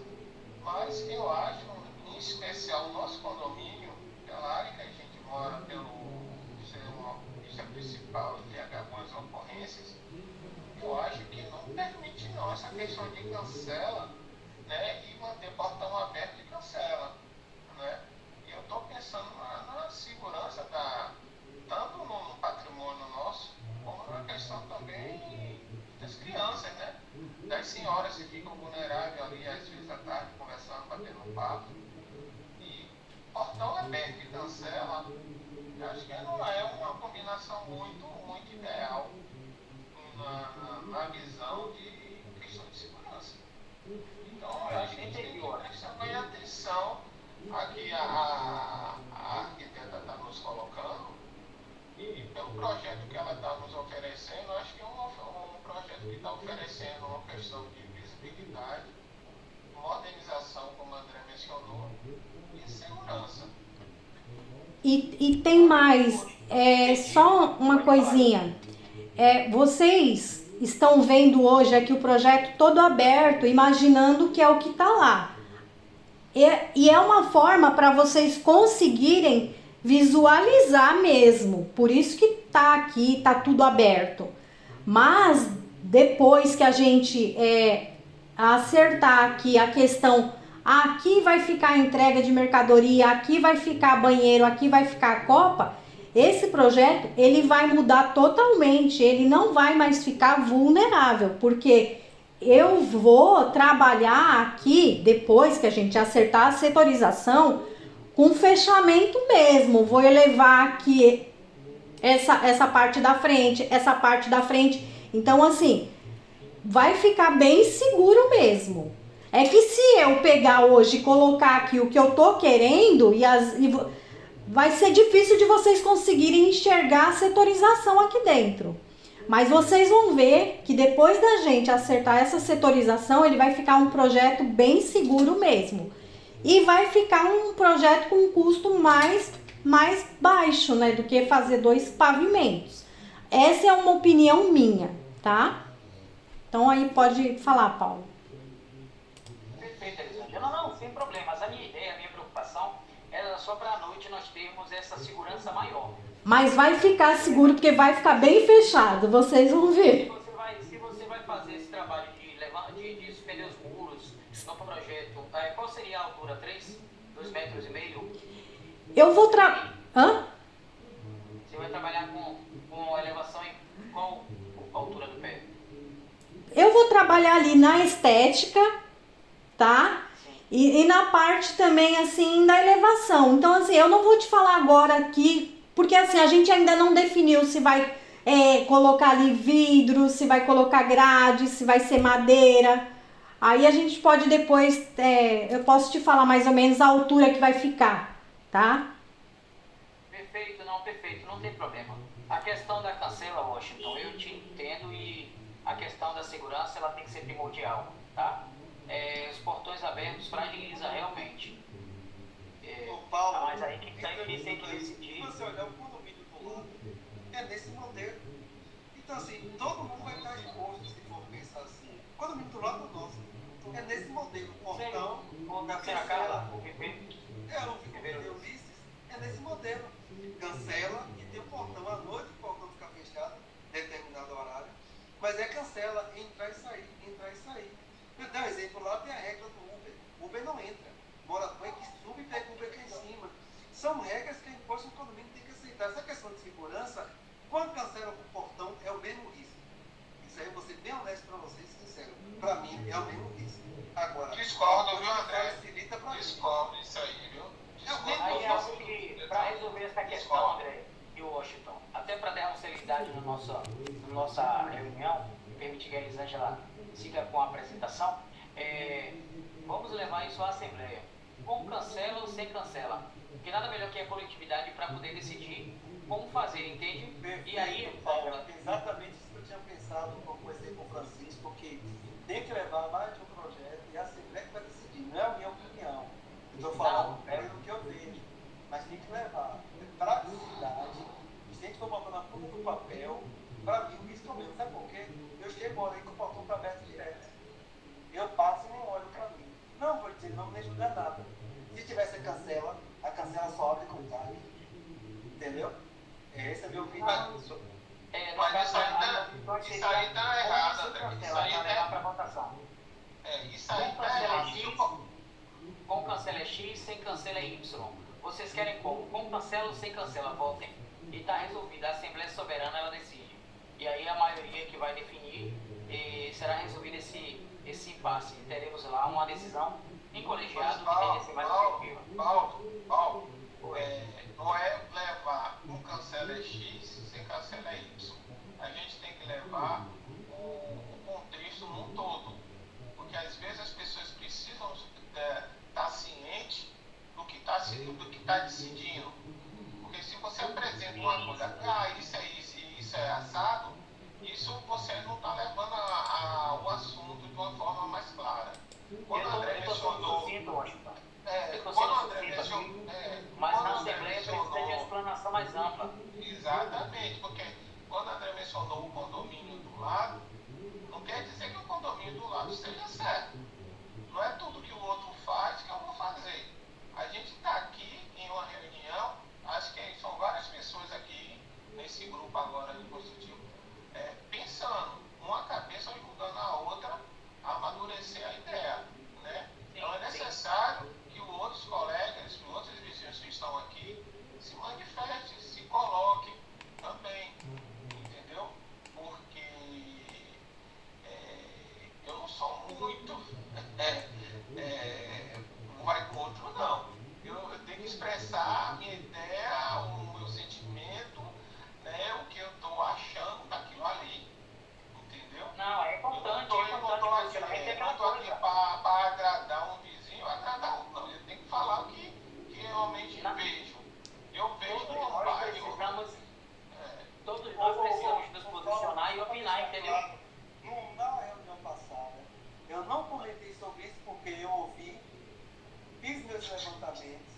Mas eu acho, em especial o nosso condomínio, pela área que a gente mora, pelo ser uma pista principal e ter algumas ocorrências, eu acho que não permite não essa questão de cancela, né, e manter portão aberto e cancela, né? E eu estou pensando na segurança tanto no patrimônio nosso, como na questão também das crianças, né? Das senhoras que ficam vulneráveis ali, às vezes à tarde, conversando, batendo papo. E portão aberto e cancela Eu acho que não é uma combinação muito ideal na visão de questão de segurança. Então, a gente tem que prestar bem atenção aqui a arquiteta está nos colocando e pelo projeto que ela está nos oferecendo, acho que é um projeto que está oferecendo uma questão de visibilidade, modernização, como a André mencionou, e segurança. E tem mais, só uma coisinha. Vocês estão vendo hoje aqui o projeto todo aberto, imaginando que é o que está lá. E é uma forma para vocês conseguirem visualizar mesmo. Por isso que tá aqui, tá tudo aberto. Mas depois que a gente acertar aqui a questão, aqui vai ficar a entrega de mercadoria, aqui vai ficar banheiro, aqui vai ficar a copa, esse projeto ele vai mudar totalmente, ele não vai mais ficar vulnerável, porque eu vou trabalhar aqui, depois que a gente acertar a setorização, com fechamento mesmo. Vou elevar aqui essa parte da frente, essa parte da frente. Então, assim, vai ficar bem seguro mesmo. É que se eu pegar hoje e colocar aqui o que eu tô querendo, vai ser difícil de vocês conseguirem enxergar a setorização aqui dentro. Mas vocês vão ver que depois da gente acertar essa setorização, ele vai ficar um projeto bem seguro mesmo. E vai ficar um projeto com um custo mais baixo, né, do que fazer 2 pavimentos. Essa é uma opinião minha, tá? Então aí pode falar, Paulo. Perfeito, Elisângela. Não, sem problemas. A minha ideia, a minha preocupação era só para a noite nós termos essa segurança maior. Mas vai ficar seguro, porque vai ficar bem fechado, vocês vão ver. Se você vai fazer esse trabalho de suspender os muros no projeto, qual seria a altura? 2,5 metros? Eu vou Você vai trabalhar com elevação em qual altura do pé? Eu vou trabalhar ali na estética, tá? E na parte também, assim, da elevação. Então, assim, eu não vou te falar agora aqui, porque assim, a gente ainda não definiu se vai colocar ali vidro, se vai colocar grade, se vai ser madeira. Aí a gente pode depois, eu posso te falar mais ou menos a altura que vai ficar, tá? Perfeito, não tem problema. A questão da cancela, Washington, eu te entendo e a questão da segurança, ela tem que ser primordial, tá? Os portões abertos fragiliza realmente. Paulo, mas aí quem tem que decidir... Se você olhar o condomínio do lado, é nesse modelo. Então, assim, todo mundo vai estar exposto, se for pensar assim. O condomínio do lado do nosso é nesse modelo. Portão, cancela. O Viver Ulisses é nesse modelo. Cancela e tem um portão à noite, o portão fica fechado, determinado horário. Mas cancela, entrar e sair, entrar e sair. Eu dou um exemplo, lá tem a regra do Uber. Uber não entra. Morador é que sube e pega o Uber aqui em cima. São regras que a imposto no condomínio tem que aceitar. Essa questão de segurança, quando cancela o portão, é o mesmo risco. Isso aí eu vou ser bem honesto para vocês, sincero. Para mim, é o mesmo risco. Agora, Discordo, viu, André? Facilita para mim. Discordo isso aí, viu? Aí acho que, para resolver essa questão, André e o Washington, até para darmos celeridade na nossa reunião, permitir que a Elisângela siga com a apresentação, vamos levar isso à Assembleia. Com cancela ou sem cancela. Porque nada melhor que a coletividade para poder decidir como fazer, entende? Perfeito, E aí, Paulo, exatamente isso que eu tinha pensado com o Francisco, que tem que levar mais de um projeto e a Assembleia que vai decidir, não é a minha opinião. Eu estou falando pelo que eu vejo, mas tem que levar praticidade, se a gente for botar na ponta do papel, para mim o risco é o mesmo, sabe por quê? Eu chego ali com o portão para aberto direto. Eu passo e não olho para mim. Não vou dizer, não me julgar nada. Se tivesse a cancela só abre com chave. Entendeu? Esse é meu opinião. Mas isso aí tá errado, André. Isso aí levar para votação. Isso aí tá errado. Com cancela é X, sem cancela é Y. Vocês querem como? Com cancela ou sem cancela? Votem. E está resolvido. A Assembleia Soberana, ela decide. E aí a maioria que vai definir, será resolvido esse impasse. Teremos lá uma decisão em colegiado que tem que ser mais efetiva. Paulo, não é levar um você apresenta uma coisa, isso é isso e isso é assado, isso você não está levando o assunto de uma forma mais clara. Quando o André mencionou. Quando o André mencionou. Mas na Assembleia precisa de uma explanação mais ampla. Exatamente, porque quando o André mencionou o condomínio do lado, não quer dizer que o condomínio do lado esteja certo. Não é tudo que o outro faz que eu vou fazer. A gente está aqui em uma reunião, acho que são várias pessoas aqui nesse grupo agora de positivo, pensando, uma cabeça ajudando a outra a amadurecer a ideia, né? Então é necessário que os outros colegas, que os outros vizinhos que estão aqui se manifestem, se coloquem também, entendeu? Porque eu não sou muito um vai contra, não. Eu tenho que expressar a minha ideia, o meu sentimento, né, o que eu estou achando daquilo ali, entendeu? Não, é importante. Eu não estou aqui para agradar um vizinho, agradar um, não. Eu tenho que falar o que realmente vejo. Eu vejo no bairro. Todos nós precisamos nos posicionar e opinar, entendeu? Na reunião passada, eu não comentei sobre isso porque eu ouvi, fiz meus levantamentos,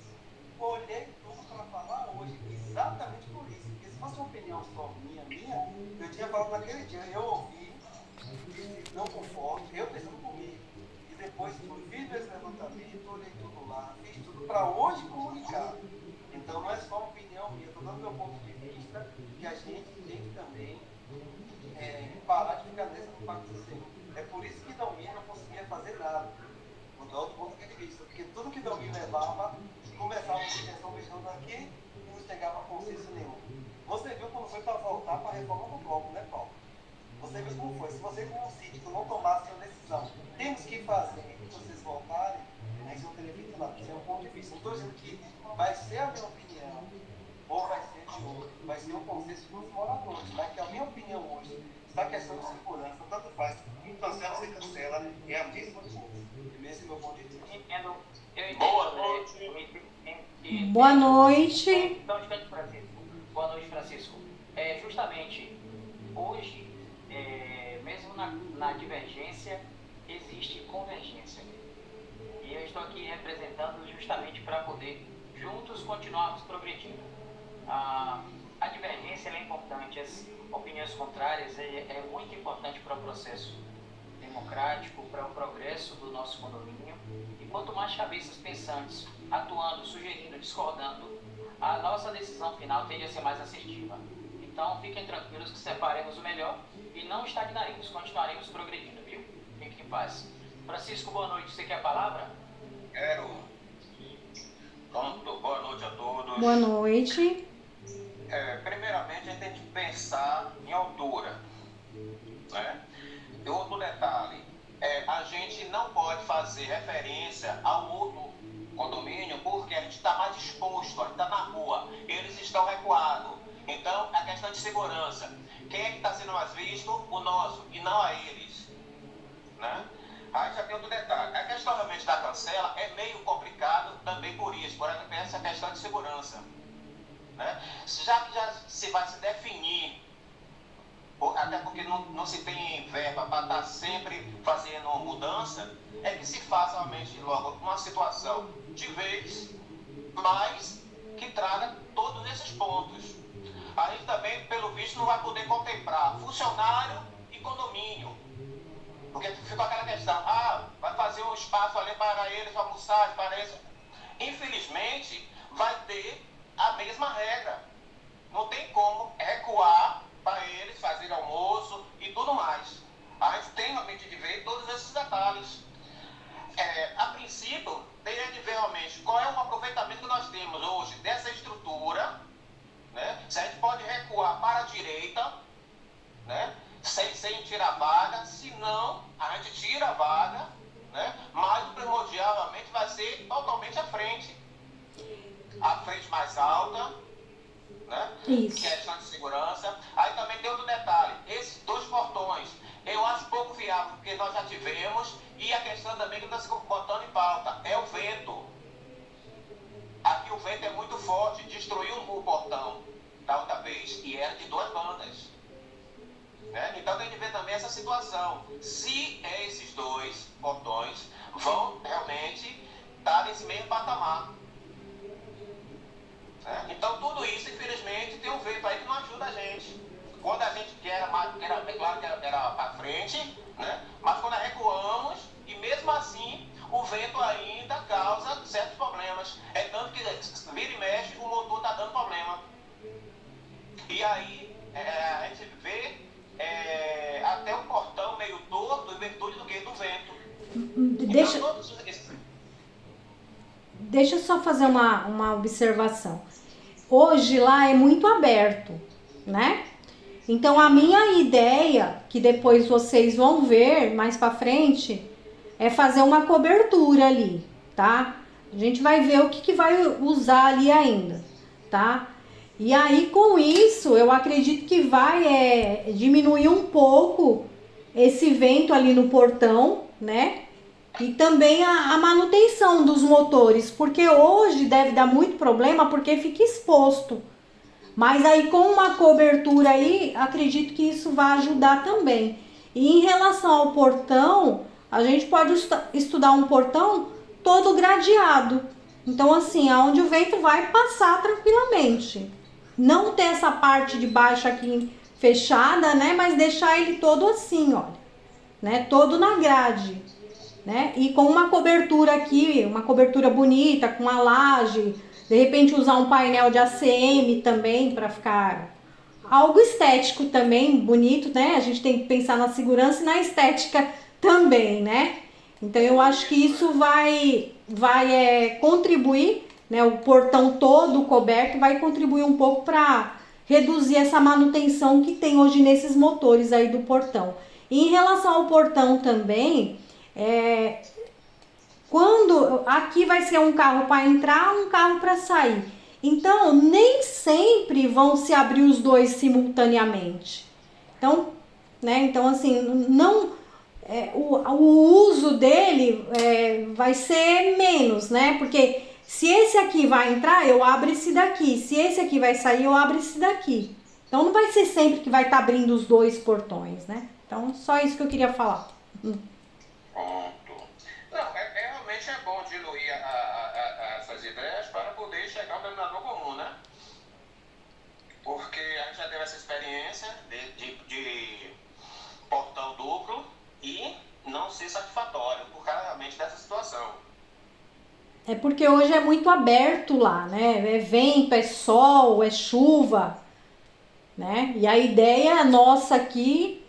olhei tudo para falar hoje, exatamente por isso. Porque se fosse uma opinião só minha, eu tinha falado naquele dia, eu ouvi, disse não conformo, eu pensando comigo. E depois fiz meus levantamentos, olhei tudo lá, fiz tudo para hoje comunicar. Então não é só uma opinião minha, estou dando meu ponto de vista, que a gente tem que também parar de ficar nessa do Pacto Seu. É por isso que Dalmir não conseguia fazer nada, mudar o ponto de vista, porque tudo que Dalmir levava, começava a intenção beijando aqui e não chegava a consenso nenhum. Você viu como foi para voltar para a reforma do bloco, né, Paulo? Você viu como foi. Se vocês como síndico não tomassem a decisão, temos que fazer, e vocês voltarem, aí não teria feito nada. Isso é um ponto de vista. Não estou dizendo que vai ser a minha opinião, ou vai ser de outro, vai ser um consenso dos moradores, tá? Que a minha opinião hoje, está a questão de segurança, tanto faz, cancela, se cancela, é a mesma coisa. Esse é o meu ponto de vista. Eu entendo. Boa noite. Boa noite. Então, Francisco. Boa noite, Francisco. Justamente hoje, mesmo na divergência, existe convergência. E eu estou aqui representando justamente para poder juntos continuarmos progredindo. A divergência é importante, as opiniões contrárias é muito importante para o processo democrático, para o progresso do nosso condomínio. E quanto mais cabeças pensantes atuando, sugerindo, discordando, a nossa decisão final tende a ser mais assertiva. Então fiquem tranquilos que separemos o melhor e não estagnaremos, continuaremos progredindo, viu? Fiquem em paz. Francisco, boa noite. Você quer a palavra? Quero. Pronto, boa noite a todos. Boa noite. Primeiramente, a gente tem que pensar em altura, né? E outro detalhe, a gente não pode fazer referência ao outro condomínio porque a gente está mais exposto, a gente está na rua, eles estão recuados. Então, a questão de segurança. Quem é que está sendo mais visto? O nosso, e não a eles, né? Aí já tem outro detalhe. A questão realmente da cancela é meio complicado também por isso, por exemplo, essa questão de segurança, né? Já que já se vai se definir, até porque não se tem verba para estar sempre fazendo uma mudança, é que se faça realmente logo uma situação de vez, mas que traga todos esses pontos. A gente também, pelo visto, não vai poder contemplar funcionário e condomínio. Porque ficou aquela questão, vai fazer um espaço ali para eles almoçar, para eles. Infelizmente, vai ter a mesma regra. Não tem como recuar para eles fazerem almoço e tudo mais. A gente tem realmente de ver todos esses detalhes. A princípio, teria de ver realmente qual é o aproveitamento que nós temos hoje dessa estrutura, né? Se a gente pode recuar para a direita, né? Sem tirar vaga, se não, a gente tira a vaga, né? Mas o primordial realmente vai ser totalmente à frente. A frente mais alta, né? Isso. Questão de segurança. Aí também tem outro detalhe, esses dois portões, eu acho pouco viável, porque nós já tivemos, e a questão também que está se botando em pauta, é o vento. Aqui o vento é muito forte, destruiu o portão. né? Então tem que ver também essa situação. Se esses dois portões vão realmente estar nesse mesmo patamar. Né? Então tudo isso, infelizmente, tem um vento aí que não ajuda a gente. Quando a gente quer, é claro que era para frente, né? Mas quando recuamos, e mesmo assim, o vento ainda causa certos problemas. É tanto que vira e mexe, o motor está dando problema. E aí a gente vê até o portão meio torto em virtude do que? Do vento. Deixa, Então, todos esses... deixa eu só fazer uma observação. Hoje lá é muito aberto, né? Então a minha ideia, que depois vocês vão ver mais pra frente, é fazer uma cobertura ali, tá? A gente vai ver o que vai usar ali ainda, tá? E aí com isso eu acredito que vai diminuir um pouco esse vento ali no portão, né? E também a manutenção dos motores, porque hoje deve dar muito problema porque fica exposto. Mas aí com uma cobertura aí, acredito que isso vai ajudar também. E em relação ao portão, a gente pode estudar um portão todo gradeado. Então assim, aonde o vento vai passar tranquilamente. Não ter essa parte de baixo aqui fechada, né? Mas deixar ele todo assim, olha. Né? Todo na grade. Né? E com uma cobertura aqui, uma cobertura bonita, com a laje. De repente usar um painel de ACM também para ficar algo estético também, bonito, né? A gente tem que pensar na segurança e na estética também, né? Então eu acho que isso vai contribuir, né? O portão todo coberto vai contribuir um pouco para reduzir essa manutenção que tem hoje nesses motores aí do portão. E em relação ao portão também, quando aqui vai ser um carro para entrar, um carro para sair. Então, nem sempre vão se abrir os dois simultaneamente. Então, né? Então assim, não o uso dele vai ser menos, né? Porque se esse aqui vai entrar, eu abro esse daqui. Se esse aqui vai sair, eu abro esse daqui. Então não vai ser sempre que vai estar abrindo os dois portões, né? Então, só isso que eu queria falar. Pronto. Não, realmente é bom diluir essas ideias para poder chegar ao denominador comum, né? Porque a gente já teve essa experiência de portão duplo e não ser satisfatório por causa realmente dessa situação. É porque hoje é muito aberto lá, né? É vento, é sol, é chuva, né? E a ideia nossa aqui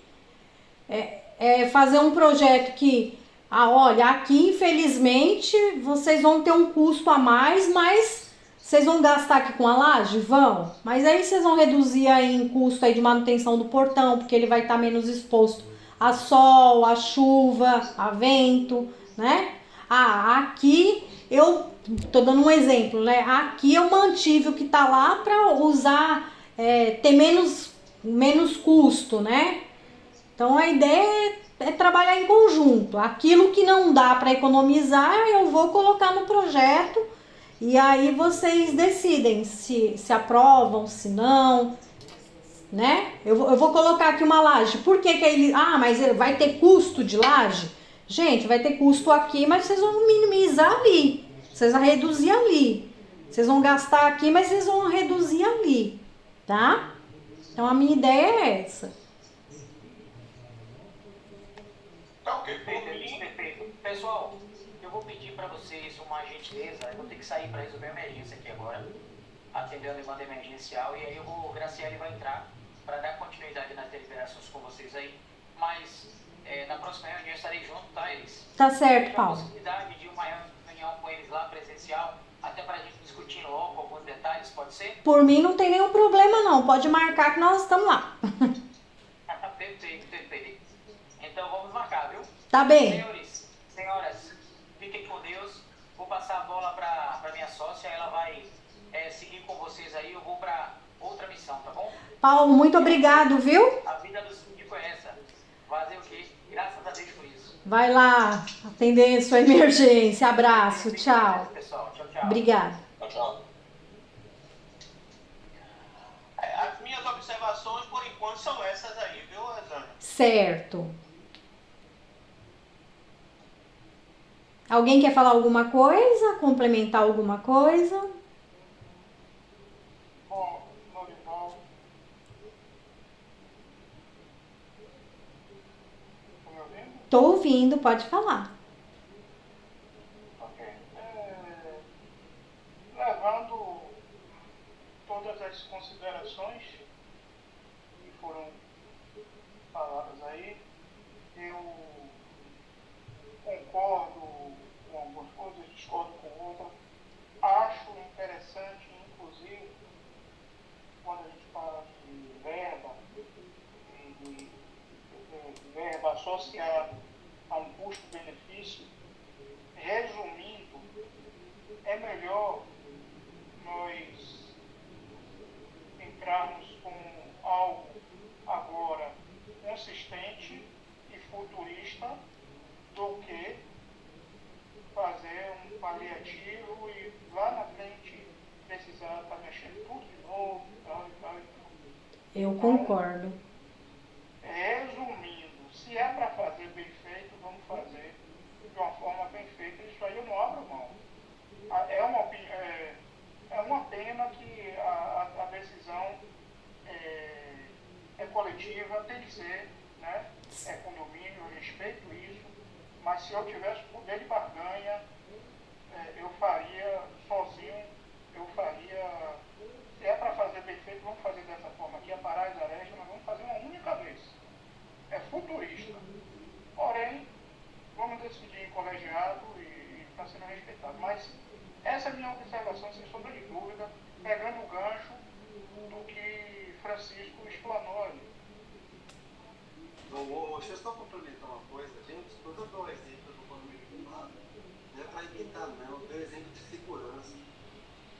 é fazer um projeto que, olha, aqui infelizmente vocês vão ter um custo a mais, mas vocês vão gastar aqui com a laje? Vão. Mas aí vocês vão reduzir aí em custo aí de manutenção do portão, porque ele vai estar menos exposto a sol, a chuva, a vento, né? Aqui eu tô dando um exemplo, né? Aqui eu mantive o que tá lá para usar, ter menos custo, né? Então a ideia é trabalhar em conjunto. Aquilo que não dá para economizar, eu vou colocar no projeto e aí vocês decidem se aprovam, se não, né? Eu vou colocar aqui uma laje. Por que ele... mas vai ter custo de laje? Gente, vai ter custo aqui, mas vocês vão minimizar ali. Vocês vão reduzir ali. Vocês vão gastar aqui, mas vocês vão reduzir ali, tá? Então a minha ideia é essa. Perfeito. Pessoal, eu vou pedir para vocês uma gentileza. Eu vou ter que sair para resolver uma emergência aqui agora, atender a demanda emergencial, e aí o Graciele vai entrar para dar continuidade nas deliberações com vocês aí. Mas na próxima reunião eu estarei junto, tá, eles? Tá certo, Paulo. A possibilidade de uma reunião com eles lá presencial, até para a gente discutir logo alguns detalhes, pode ser? Por mim não tem nenhum problema não, pode marcar que nós estamos lá. Perfeito. Então vamos marcar, viu? Tá bem. Senhores, senhoras, fiquem com Deus. Vou passar a bola para minha sócia, ela vai seguir com vocês aí. Eu vou para outra missão, tá bom? Paulo, muito obrigado, viu? A vida do síndico é essa. Fazer o quê? Graças a Deus por isso. Vai lá atender sua emergência. Abraço, tchau. Pessoal, tchau. Obrigada. Tchau. As minhas observações, por enquanto, são essas aí, viu, Rosane? Certo. Alguém quer falar alguma coisa? Complementar alguma coisa? Bom, Norival, tá me ouvindo? Tô ouvindo, pode falar. Ok. Levando todas as considerações que foram faladas aí, eu concordo com algumas coisas, discordo com outras. Acho interessante, inclusive, quando a gente fala de verba, de verba associada a um custo-benefício, resumindo, é melhor nós entrarmos com algo agora consistente e futurista do que fazer um paliativo e lá na frente precisar estar mexendo tudo de novo, tal e tal e tal. Eu concordo. Resumindo, se é para fazer bem feito, vamos fazer de uma forma bem feita. Isso aí eu não abro mão. É uma pena que a decisão é coletiva, tem que ser, né? É condomínio, eu respeito isso, mas se eu tivesse poder de barganha, eu faria sozinho, se é para fazer bem feito, vamos fazer dessa forma aqui, aparar as arestas, nós vamos fazer uma única vez. É futurista. Porém, vamos decidir em colegiado e está sendo respeitado. Mas essa é a minha observação, sem sombra de dúvida, pegando o gancho do que Francisco explanou ali. Deixa eu só complementar uma coisa, gente. Quando eu dou o exemplo do condomínio privado, não é para imitar, não. Eu dou exemplo de segurança.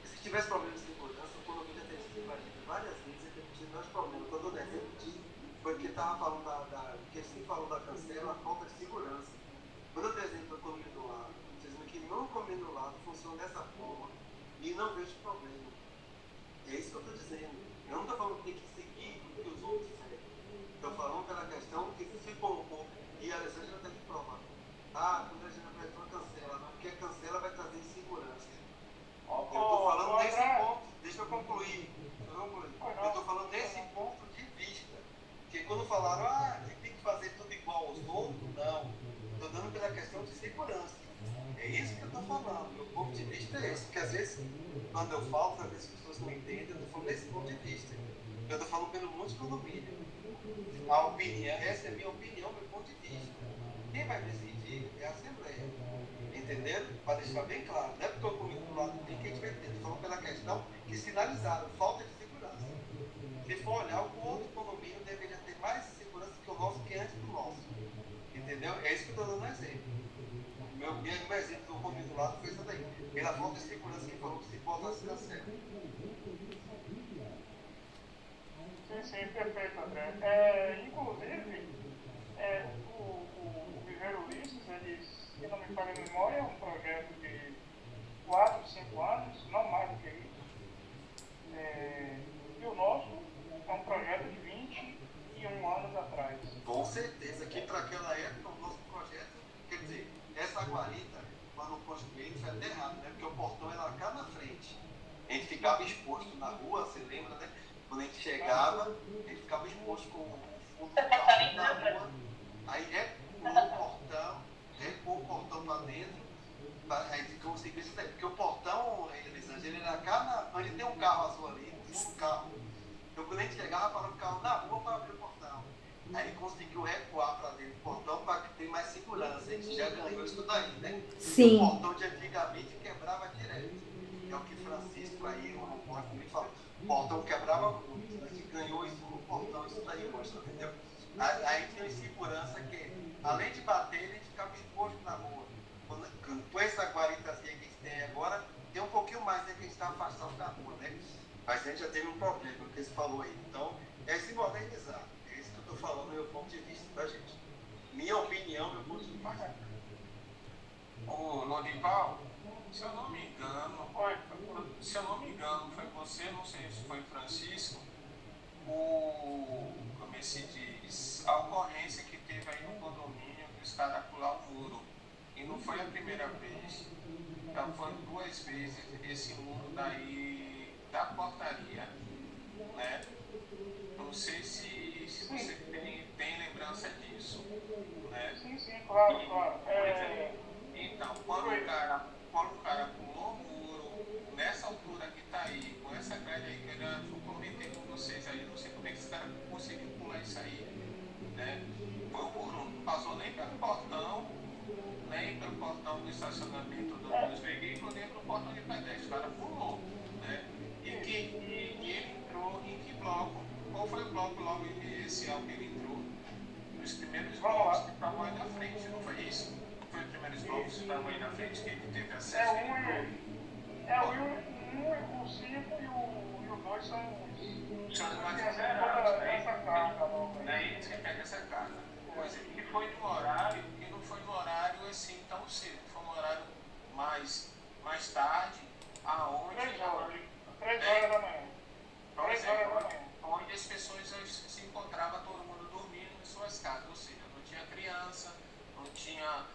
E se tivesse problema de segurança, o condomínio já teria sido invadido várias vezes e teria tido vários problemas. Quando eu dou exemplo disso, foi porque estava falando que a gente falou da cancela, a falta de segurança. Quando eu dou exemplo do condomínio do lado, vocês veem que não condomínio do lado funciona dessa forma e não vejo problema. É isso que eu estou dizendo. Eu não estou falando que tem que seguir o que os outros fazem. Estou falando pela questão que se colocou, e a Alessandra tem que provar. Quando a gente apertou a cancela, não, porque a cancela vai trazer insegurança. Eu estou falando desse ponto, deixa eu concluir. Eu estou falando desse ponto de vista. Porque quando falaram, que tem que fazer tudo igual aos outros, não. Estou dando pela questão de segurança. É isso que eu estou falando. Meu ponto de vista é esse. Porque às vezes, quando eu falo, às vezes as pessoas não entendem, eu estou falando desse ponto de vista. Eu estou falando pelo monte de condomínio. A opinião, essa é a minha opinião, meu ponto de vista. Quem vai decidir é a Assembleia. Entendeu? Para deixar bem claro. Não é porque eu comigo do lado tem que a gente vai ter. Estou falando pela questão que sinalizaram falta de segurança. Se for olhar, o outro condomínio deveria ter mais segurança que o nosso, que antes do nosso. Entendeu? É isso que eu estou dando um exemplo. Meu exemplo do condomínio do lado foi isso daí. Pela falta de segurança que falou que se botasse cancela. Sim, perfeito, André. Inclusive, o Viveiro Ulisses, ele, se não me falha a memória, é um projeto de 4, 5 anos, não mais do que isso. E o nosso é um projeto de 21 anos atrás. Com certeza, que para aquela época o nosso projeto, quer dizer, essa guarita, quando construí, foi até errado, né? Porque o portão era cá na frente. A gente ficava exposto na rua, você lembra, né? Quando a gente chegava, a gente ficava exposto com o fundo do carro na rua, aí recuou o portão para dentro, a gente conseguiu isso daí, porque o portão, Elisângela, ele era cá onde tem um carro azul ali, um carro. Então quando a gente chegava, parava o carro na rua para abrir o portão. Aí ele conseguiu recuar para dentro do portão para que tenha mais segurança. A gente já ganhou isso daí, né? Sim. O portão de antigamente quebrava direto. É o que Francisco aí, o Marco falou. O portão quebrava muito. A gente ganhou isso no portão, isso daí hoje, entendeu? Aí tem uma insegurança que, além de bater, a gente ficava exposto na rua. Com essa guaritazinha que a gente tem agora, tem um pouquinho mais, né? Que a gente está afastado da rua, né? Mas a gente já teve um problema, que você falou aí. Então, é se modernizar. É isso que eu estou falando, meu ponto de vista, tá, gente? Minha opinião, meu ponto de vista. Ô, Lorival, se eu não me engano, foi você, não sei se foi Francisco, como se diz, a ocorrência que teve aí no condomínio dos caras pular o muro. E não foi a primeira vez. Já foram 2 vezes esse muro daí da portaria, né? Não sei se você tem lembrança disso, né? Sim, claro, claro. Então, quando o cara pulou o muro, nessa altura que tá aí, com essa grade aí que eu comentei com vocês aí, não sei como é que esse cara conseguiu pular isso aí, né? Foi o muro, não passou nem pelo portão do estacionamento dos veículos, nem pelo portão de pedestre. O cara pulou, né? E ele entrou em que bloco? Qual foi o bloco logo inicial que ele entrou? Os primeiros blocos que estavam aí na frente, não foi isso? Foi os primeiros blocos que estavam aí na frente que ele teve acesso? O 5 e o 2 são os mais exagerados, né? essa carga, Daí você pega essa carga. Pois é, e foi no horário, e não foi no horário assim tão cedo, foi um horário mais tarde, aonde... 3 horas da manhã. Pois é, onde as pessoas se encontravam todo mundo dormindo em suas casas, ou seja, não tinha criança, não tinha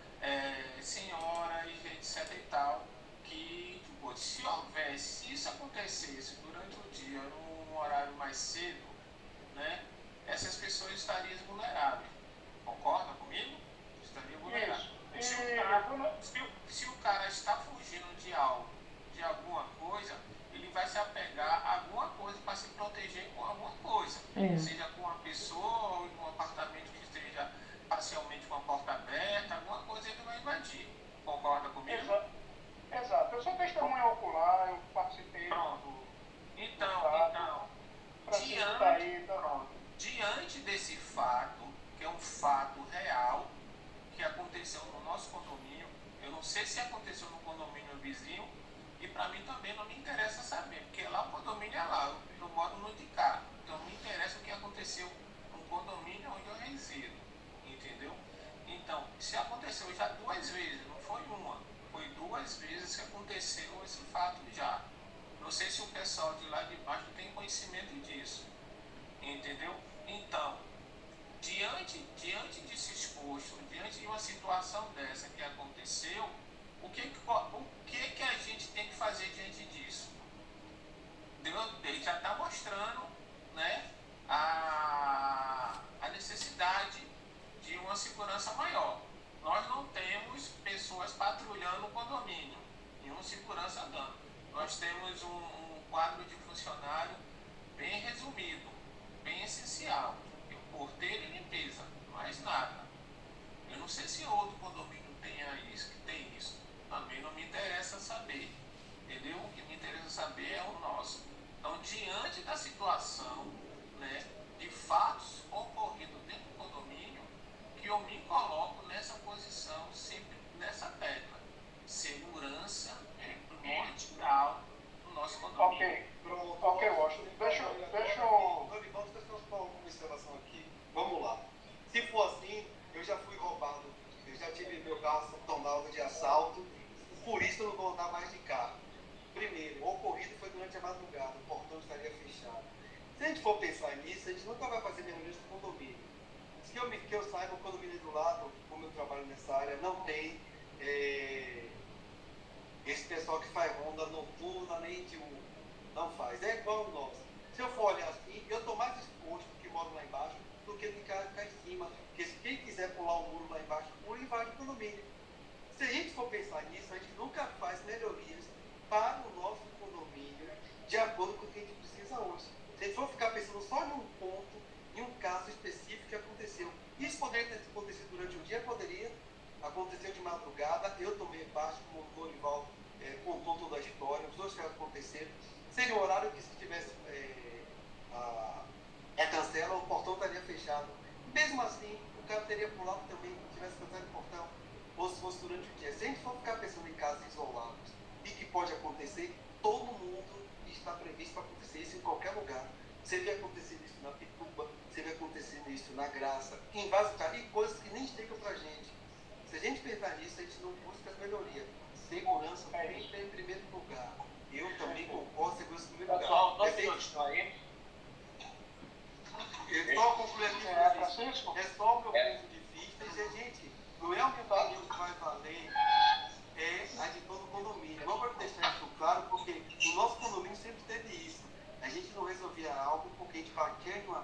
senhoras, etc e tal, que tipo, se isso acontecesse durante o dia, num horário mais cedo, né, essas pessoas estariam vulneráveis. Concorda comigo? Estaria vulnerável. Se o cara está fugindo de algo, de alguma coisa, ele vai se apegar a alguma coisa para se proteger com alguma coisa. Seja com uma pessoa ou em um apartamento que esteja parcialmente com a porta aberta, alguma coisa ele vai invadir. Concorda comigo? Exato. Eu sou testemunha ocular, eu participei. Pronto. Então, diante desse fato, que é um fato real, que aconteceu no nosso condomínio, eu não sei se aconteceu no condomínio vizinho, e para mim também não me interessa saber, porque lá o condomínio é lá, eu moro no de cá, então me interessa o que aconteceu no condomínio onde eu resido, entendeu? Então, se aconteceu já 2 vezes, não foi uma, foi 2 vezes que aconteceu esse fato já. Não sei se o pessoal de lá de baixo tem conhecimento disso, entendeu? Então, diante desse exposto, diante de uma situação dessa que aconteceu, o que a gente tem que fazer diante disso? Ele já está mostrando, né, a necessidade de uma segurança maior. Nós não temos pessoas patrulhando o condomínio, nenhuma segurança dando. Nós temos um quadro de funcionário bem resumido, bem essencial. Porteiro e limpeza, mais nada. Eu não sei se outro condomínio tem isso. Também não me interessa saber. Entendeu? O que me interessa saber é o nosso. Então, diante da situação, né, de fatos ocorridos dentro do condomínio, que eu me coloco nessa posição, sempre nessa tecla. Segurança é primordial no nosso condomínio. Ok, Washington. Deixa eu... Vamos fazer uma observação aqui. Vamos lá. Se for assim, eu já fui roubado. Eu já tive meu carro tomado de assalto. Por isso eu não vou andar mais de carro. Primeiro, o ocorrido foi durante a madrugada. O portão estaria fechado. Se a gente for pensar nisso, a gente nunca vai fazer reuniões no condomínio. Que eu saiba, o condomínio do lado, como eu trabalho nessa área, não tem esse pessoal que faz ronda noturna, nem de não faz. É igual o nosso. Se eu for olhar assim, eu estou mais exposto, que moro lá embaixo, do que ficar em cima. Porque se quem quiser pular o muro lá embaixo, pula e invade o condomínio. Se a gente for pensar nisso, a gente nunca faz melhorias para o nosso condomínio de acordo com o que a gente precisa hoje. Se a gente for ficar pensando só em um ponto, em um caso específico que aconteceu. Isso poderia ter acontecido durante o dia, poderia. Aconteceu de madrugada, eu tomei parte, como o Dorival contou toda a história, os dois que aconteceram. Seria um horário que se tivesse cancela, o portão estaria fechado. Mesmo assim, o cara teria pulado também, se tivesse cancelado o portão, ou se fosse durante o dia. Se a gente for ficar pensando em casos isolados e que pode acontecer, todo mundo está previsto para acontecer isso em qualquer lugar. Você vê acontecendo isso na Pituba, você vê acontecendo isso na Graça, em vários lugares, e coisas que nem chegam para a gente. Se a gente pensar nisso, a gente não busca as melhorias. Segurança tem que ter em primeiro lugar. Eu também concordo, segurança em primeiro lugar. Pessoal, 2 minutos, estão aí? Só concluir aqui, Francisco? é só o meu ponto de vista e dizer, gente, não é o que vai valer, é a de todo condomínio. Não para deixar isso claro, porque o nosso condomínio sempre teve isso. A gente não resolvia algo porque a gente fala que uma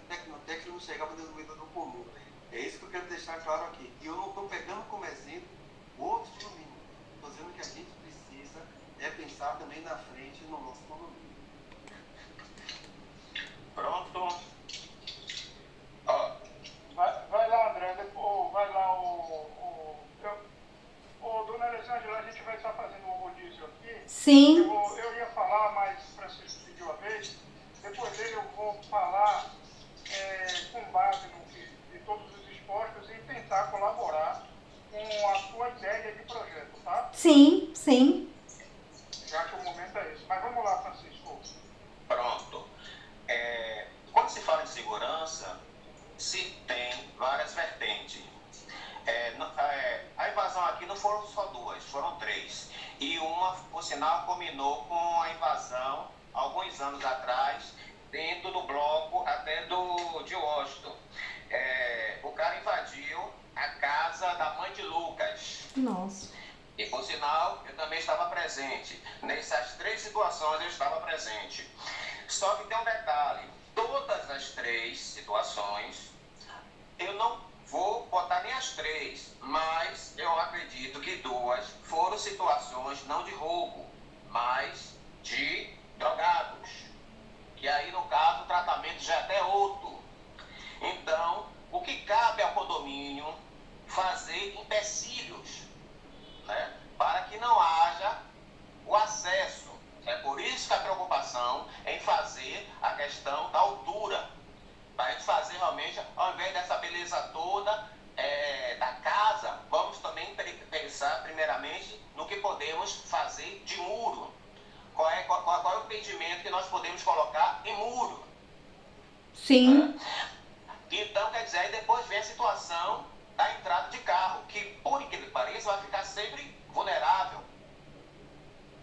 tecnoteca não chegava dentro do meio do comum. É isso que eu quero deixar claro aqui. E eu não estou pegando como exemplo outros condomínios. Estou dizendo que a gente precisa pensar também na frente no nosso condomínio. Pronto. Vai lá, André, depois, vai lá dona Elisângela, a gente vai estar fazendo um rodízio aqui. Sim. Eu ia falar, mas Francisco pediu a vez. Depois dele eu vou falar com base de todos os expostos e tentar colaborar com a sua ideia de projeto, tá? Sim, sim. Já que o momento é esse. Mas vamos lá, Francisco. Pronto. Quando se fala em segurança, se tem várias vertentes. A invasão aqui não foram só duas, foram três. E uma, por sinal, culminou com a invasão, alguns anos atrás, dentro do bloco até de Washington. O cara invadiu a casa da mãe de Lucas. Nossa. E, por sinal, eu também estava presente. Nessas três situações eu estava presente. Só que tem um detalhe. Todas as três situações, eu não vou botar nem as três, mas eu acredito que duas foram situações não de roubo, mas de drogados. Que aí, no caso, o tratamento já é até outro. Então, o que cabe ao condomínio fazer empecilhos, né, para que não haja o acesso. É por isso que a preocupação é em fazer a questão da altura. Para a gente fazer realmente, ao invés dessa beleza toda da casa, vamos também pensar primeiramente no que podemos fazer de muro. Qual é o entendimento que nós podemos colocar em muro? Sim. Então, quer dizer, aí depois vem a situação da entrada de carro, que, por incrível que pareça, vai ficar sempre vulnerável.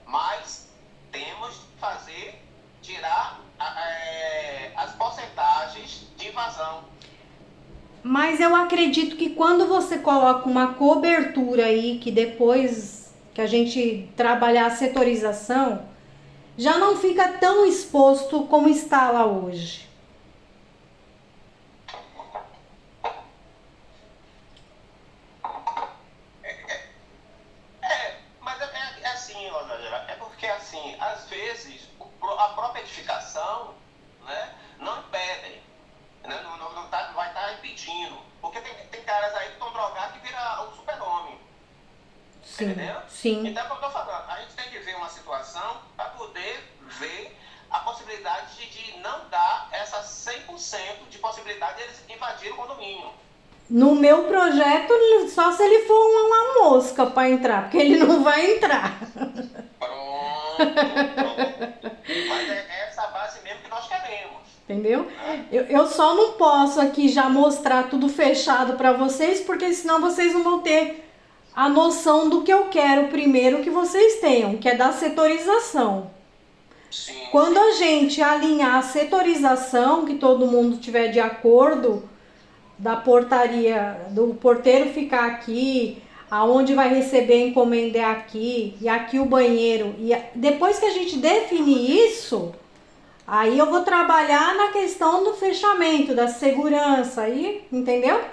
Mas temos que tirar as porcentagens de invasão. Mas eu acredito que quando você coloca uma cobertura aí, que depois que a gente trabalhar a setorização, já não fica tão exposto como está lá hoje. Mas é assim, Rosângela, é porque assim, às vezes a própria edificação, né, não impede, né, vai estar impedindo, porque tem caras aí que estão drogados que viram um super-homem. Sim, Entendeu? sim. Então, como eu estou falando, a gente tem que ver uma situação para poder ver a possibilidade de não dar essa 100% de possibilidade de eles invadirem o condomínio. No meu projeto, só se ele for uma mosca para entrar, porque ele não vai entrar. Pronto. Mas é essa base mesmo que nós queremos. Entendeu? Eu só não posso aqui já mostrar tudo fechado para vocês, porque senão vocês não vão ter a noção do que eu quero primeiro que vocês tenham, que é da setorização. Sim. Quando a gente alinhar a setorização, que todo mundo tiver de acordo, da portaria, do porteiro ficar aqui, aonde vai receber a encomenda é aqui, e aqui o banheiro, e depois que a gente definir isso, aí eu vou trabalhar na questão do fechamento, da segurança, aí, entendeu?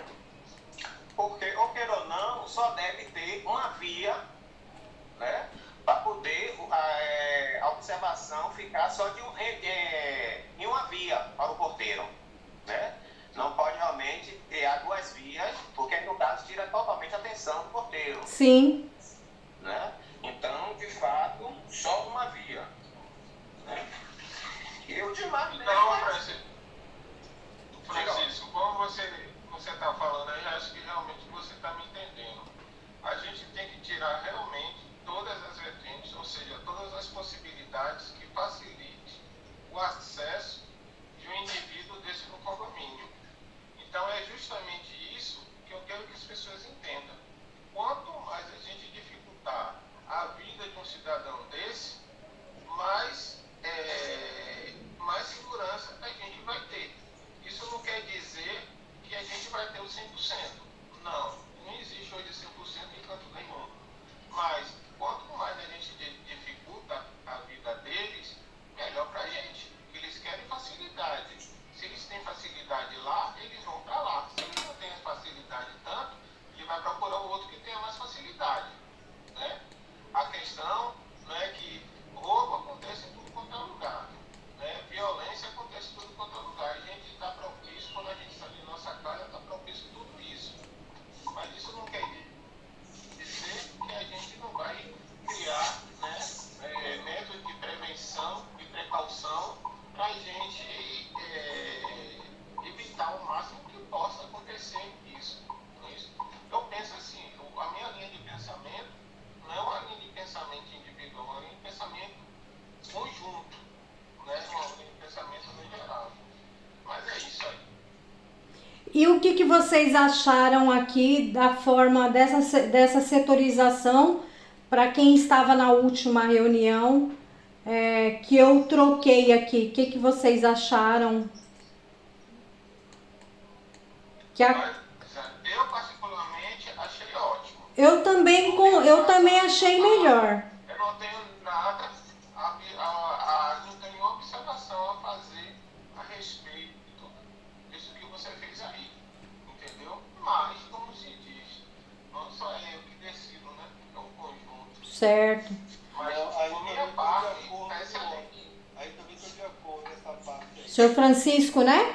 Porque, ou queira ou não, só deve ter uma via, né, para poder a observação ficar só em uma via para o porteiro, né? Não pode realmente criar duas vias, porque no caso tira totalmente a atenção do porteiro. Sim. Né? Então, de fato, só uma via. Né? E o demais Então, Francisco, como você está falando aí, acho que realmente você está me entendendo. A gente tem que tirar realmente todas as vertentes, ou seja, todas as possibilidades que facilite o acesso de um indivíduo desse no condomínio. Então, é justamente isso que eu quero que as pessoas entendam. Quanto mais a gente dificultar a vida de um cidadão desse, mais segurança a gente vai ter. Isso não E o que vocês acharam aqui da forma dessa setorização para quem estava na última reunião, que eu troquei aqui? O que vocês acharam? Eu particularmente achei ótimo. Eu também achei melhor. Eu não tenho nada, não tenho nenhuma observação a fazer a respeito disso que você fez aí, entendeu? Mas, como se diz, não só eu que decido, né? É um conjunto. Certo. Mas, por minha parte, tá excelente. Aí também estou de acordo nessa parte aí. Senhor Francisco, né?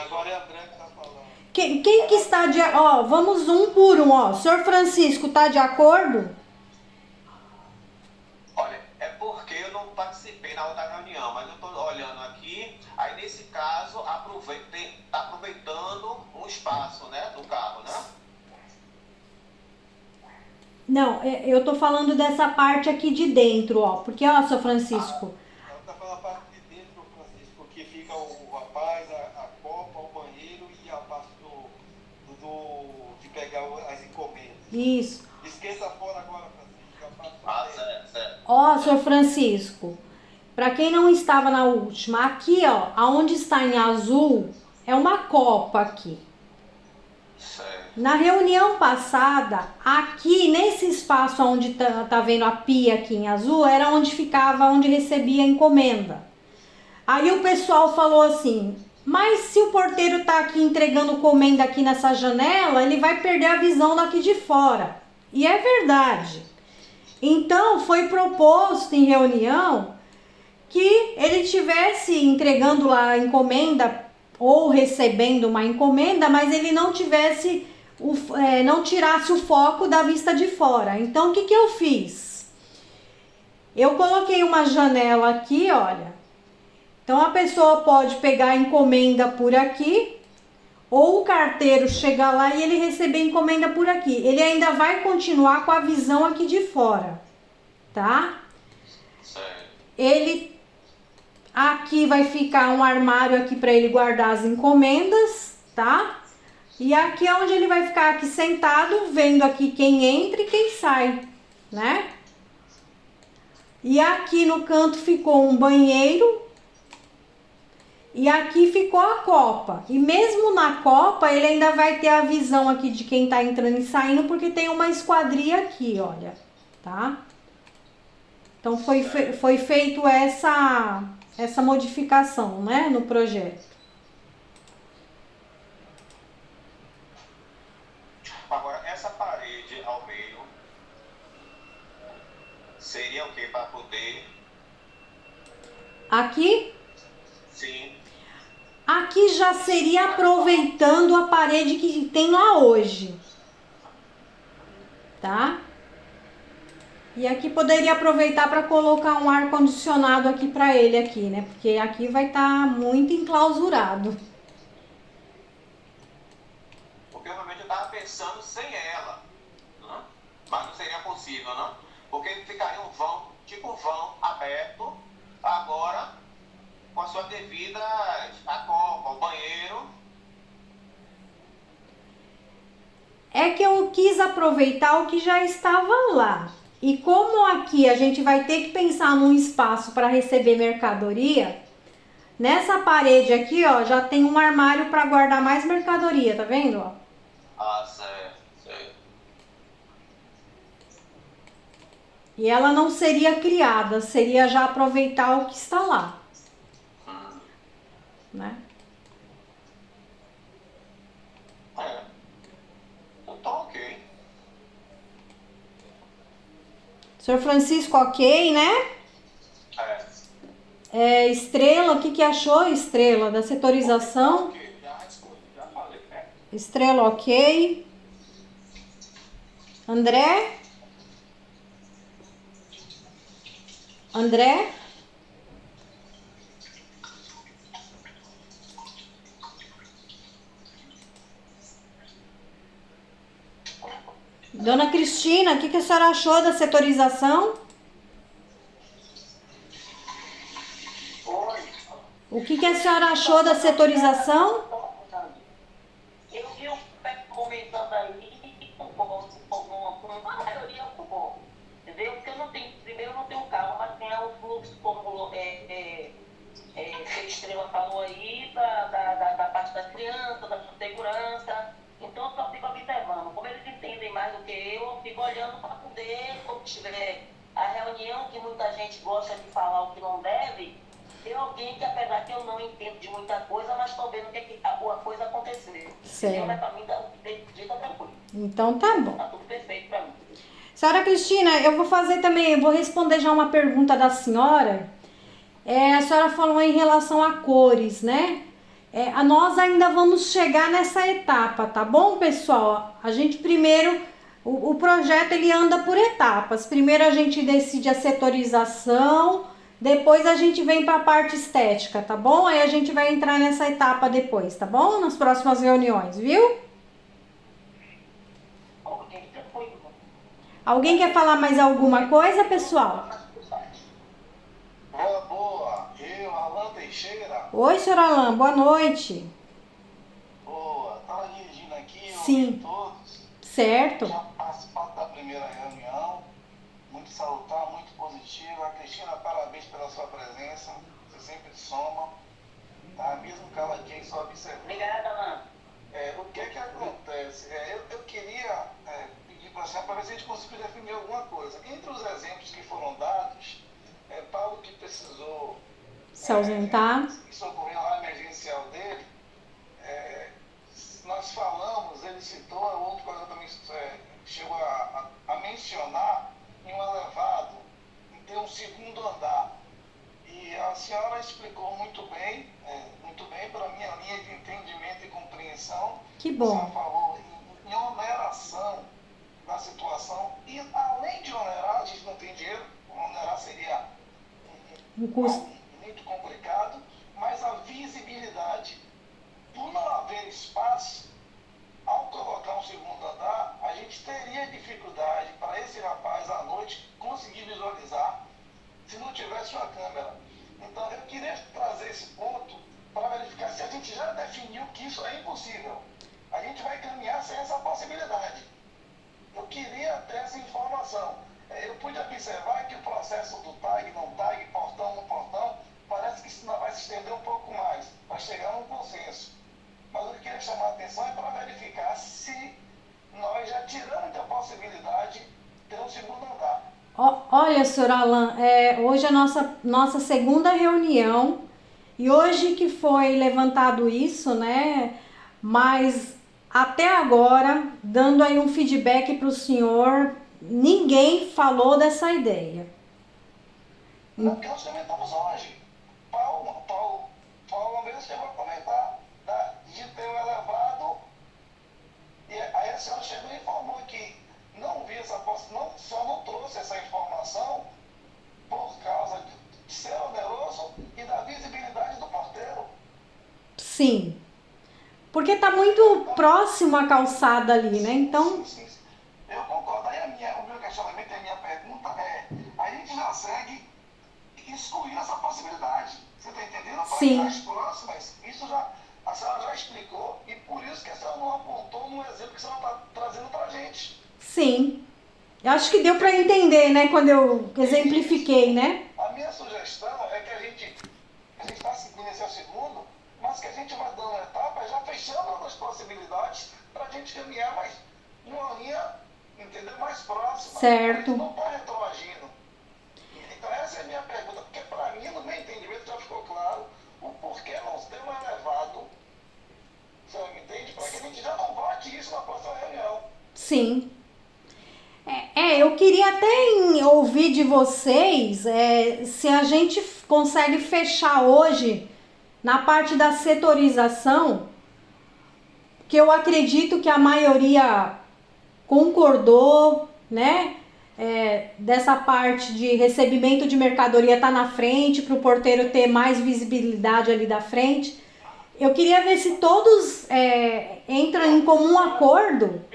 Agora é a André que está falando. Quem que está de... Ó, vamos um por um, ó. Senhor Francisco, tá de acordo? Olha, é porque eu não participei na outra reunião, mas eu estou olhando aqui, aí nesse caso, aproveitando um espaço, né, do carro, né? Não, eu tô falando dessa parte aqui de dentro, ó. Porque, ó, Senhor Francisco... Ela está falando a parte de dentro, Francisco, que fica o rapaz, a copa, o banheiro e a parte de pegar as encomendas. Isso. Esqueça fora agora, Francisco. A parte de dentro. Certo. Ó, Senhor Francisco, para quem não estava na última, aqui, ó, aonde está em azul, é uma copa aqui. Certo. Na reunião passada, aqui nesse espaço onde tá vendo a pia aqui em azul, era onde ficava, onde recebia a encomenda. Aí o pessoal falou assim, mas se o porteiro tá aqui entregando encomenda aqui nessa janela, ele vai perder a visão daqui de fora. E é verdade. Então foi proposto em reunião que ele estivesse entregando lá a encomenda ou recebendo uma encomenda, mas ele não tivesse não tirasse o foco da vista de fora. Então o que eu fiz? Eu coloquei uma janela aqui, olha. Então a pessoa pode pegar a encomenda por aqui, ou o carteiro chegar lá e ele receber a encomenda por aqui. Ele ainda vai continuar com a visão aqui de fora, tá? Ele aqui vai ficar um armário aqui para ele guardar as encomendas, tá? E aqui é onde ele vai ficar aqui sentado, vendo aqui quem entra e quem sai, né? E aqui no canto ficou um banheiro. E aqui ficou a copa. E mesmo na copa, ele ainda vai ter a visão aqui de quem tá entrando e saindo, porque tem uma esquadria aqui, olha, tá? Então foi feito essa modificação, né, no projeto. Agora, essa parede ao meio seria o que para poder... Aqui? Sim. Aqui já seria aproveitando a parede que tem lá hoje, tá? E aqui poderia aproveitar para colocar um ar-condicionado aqui para ele aqui, né? Porque aqui vai estar muito enclausurado. Porque realmente eu estava pensando sem ela, né? Mas não seria possível, não? Porque ficaria um vão, tipo um vão aberto, agora com a sua devida, a copa, o banheiro. É que eu quis aproveitar o que já estava lá. E como aqui a gente vai ter que pensar num espaço para receber mercadoria, nessa parede aqui, ó, já tem um armário para guardar mais mercadoria, tá vendo, ó? Ah, certo, certo. E ela não seria criada, seria já aproveitar o que está lá, né? É. Então tá ok. Senhor Francisco, ok, né? Estrela, o que achou, Estrela, da setorização? Já falei, né? Estrela, ok. André? André? Dona Cristina, o que a senhora achou da setorização? Oi. O que a senhora achou da setorização? Sheila falou aí, da parte das crianças, da segurança. Então eu só fico observando. Como eles entendem mais do que eu fico olhando para poder, quando tiver a reunião, que muita gente gosta de falar o que não deve, ter alguém que, apesar que eu não entendo de muita coisa, mas estou vendo que a coisa aconteceu. Certo. Então, mas para mim, tá tranquilo. Então tá bom. Tá tudo perfeito para mim. Senhora Cristina, eu vou fazer também, eu vou responder já uma pergunta da senhora. A senhora falou em relação a cores, né? Nós ainda vamos chegar nessa etapa, tá bom, pessoal? A gente primeiro, o projeto ele anda por etapas. Primeiro a gente decide a setorização, depois a gente vem para a parte estética, tá bom? Aí a gente vai entrar nessa etapa depois, tá bom? Nas próximas reuniões, viu? Alguém quer falar mais alguma coisa, pessoal? Boa. Eu, Alan Teixeira. Oi, senhor Alan, boa noite. Boa. Estava dirigindo aqui, Sim. ouvindo todos. Certo. Já participado da primeira reunião. Muito salutar, muito positiva. Cristina, parabéns pela sua presença. Você sempre soma. Tá? Mesmo caladinho, só observando. Obrigada, Alan. O que é que acontece? Eu queria pedir para a para ver se a gente conseguiu definir alguma coisa. Entre os exemplos que foram dados, Paulo que precisou Se ausentar. isso ocorreu lá emergencial dele, nós falamos, ele citou, o outro colega também chegou a mencionar em um elevado, em ter um segundo andar. E a senhora explicou muito bem para a minha linha de entendimento e compreensão. Que A bom. senhora falou em oneração da situação, e além de onerar, a gente não tem dinheiro, onerar seria Um custo. algo muito complicado, mas a visibilidade, por não haver espaço, ao colocar um segundo andar, a gente teria dificuldade para esse rapaz à noite conseguir visualizar se não tivesse uma câmera. Então eu queria trazer esse ponto para verificar se a gente já definiu que isso é impossível. A gente vai caminhar sem essa possibilidade. Eu queria ter essa informação. Eu pude observar que o processo do tag, não tag, portão, não portão, parece que isso vai se estender um pouco mais, vai chegar num consenso. Mas eu queria chamar a atenção para verificar se nós já tiramos da possibilidade de ter um segundo andar. Olha, senhor Alan, hoje é a nossa segunda reunião e hoje que foi levantado isso, né? Mas até agora, dando aí um feedback para o senhor, ninguém falou dessa ideia. Não, porque nós comentamos hoje. Paulo mesmo chegou a comentar de ter um elevado, e aí a senhora chegou e informou que não viu essa possibilidade, só não trouxe essa informação por causa de ser oneroso e da visibilidade do porteiro. Sim, porque tá muito próximo a calçada ali, né? Então, Sim. Eu concordo. Aí o meu questionamento e a minha pergunta a gente já segue excluindo essa possibilidade. Você está entendendo? Sim. Para as próximas, a senhora já explicou e por isso que a senhora não apontou no exemplo que a senhora está trazendo para a gente. sim. Eu acho que deu para entender, né? Quando eu exemplifiquei, né? A minha sugestão é que a gente está seguindo esse segundo, mas que a gente vai dando etapas, já fechando as possibilidades para a gente caminhar mais numa linha, entendeu? Mais próxima. Certo. A gente não está retroagindo. Então essa é a minha pergunta, porque para mim, no meu entendimento, já ficou claro o porquê não ter um elevado. Você me entende? Para que a gente já não vote isso na próxima reunião. Sim. Eu queria até ouvir de vocês se a gente consegue fechar hoje na parte da setorização, que eu acredito que a maioria concordou, né? Dessa parte de recebimento de mercadoria tá na frente, para o porteiro ter mais visibilidade ali da frente. Eu queria ver se todos entram em comum acordo.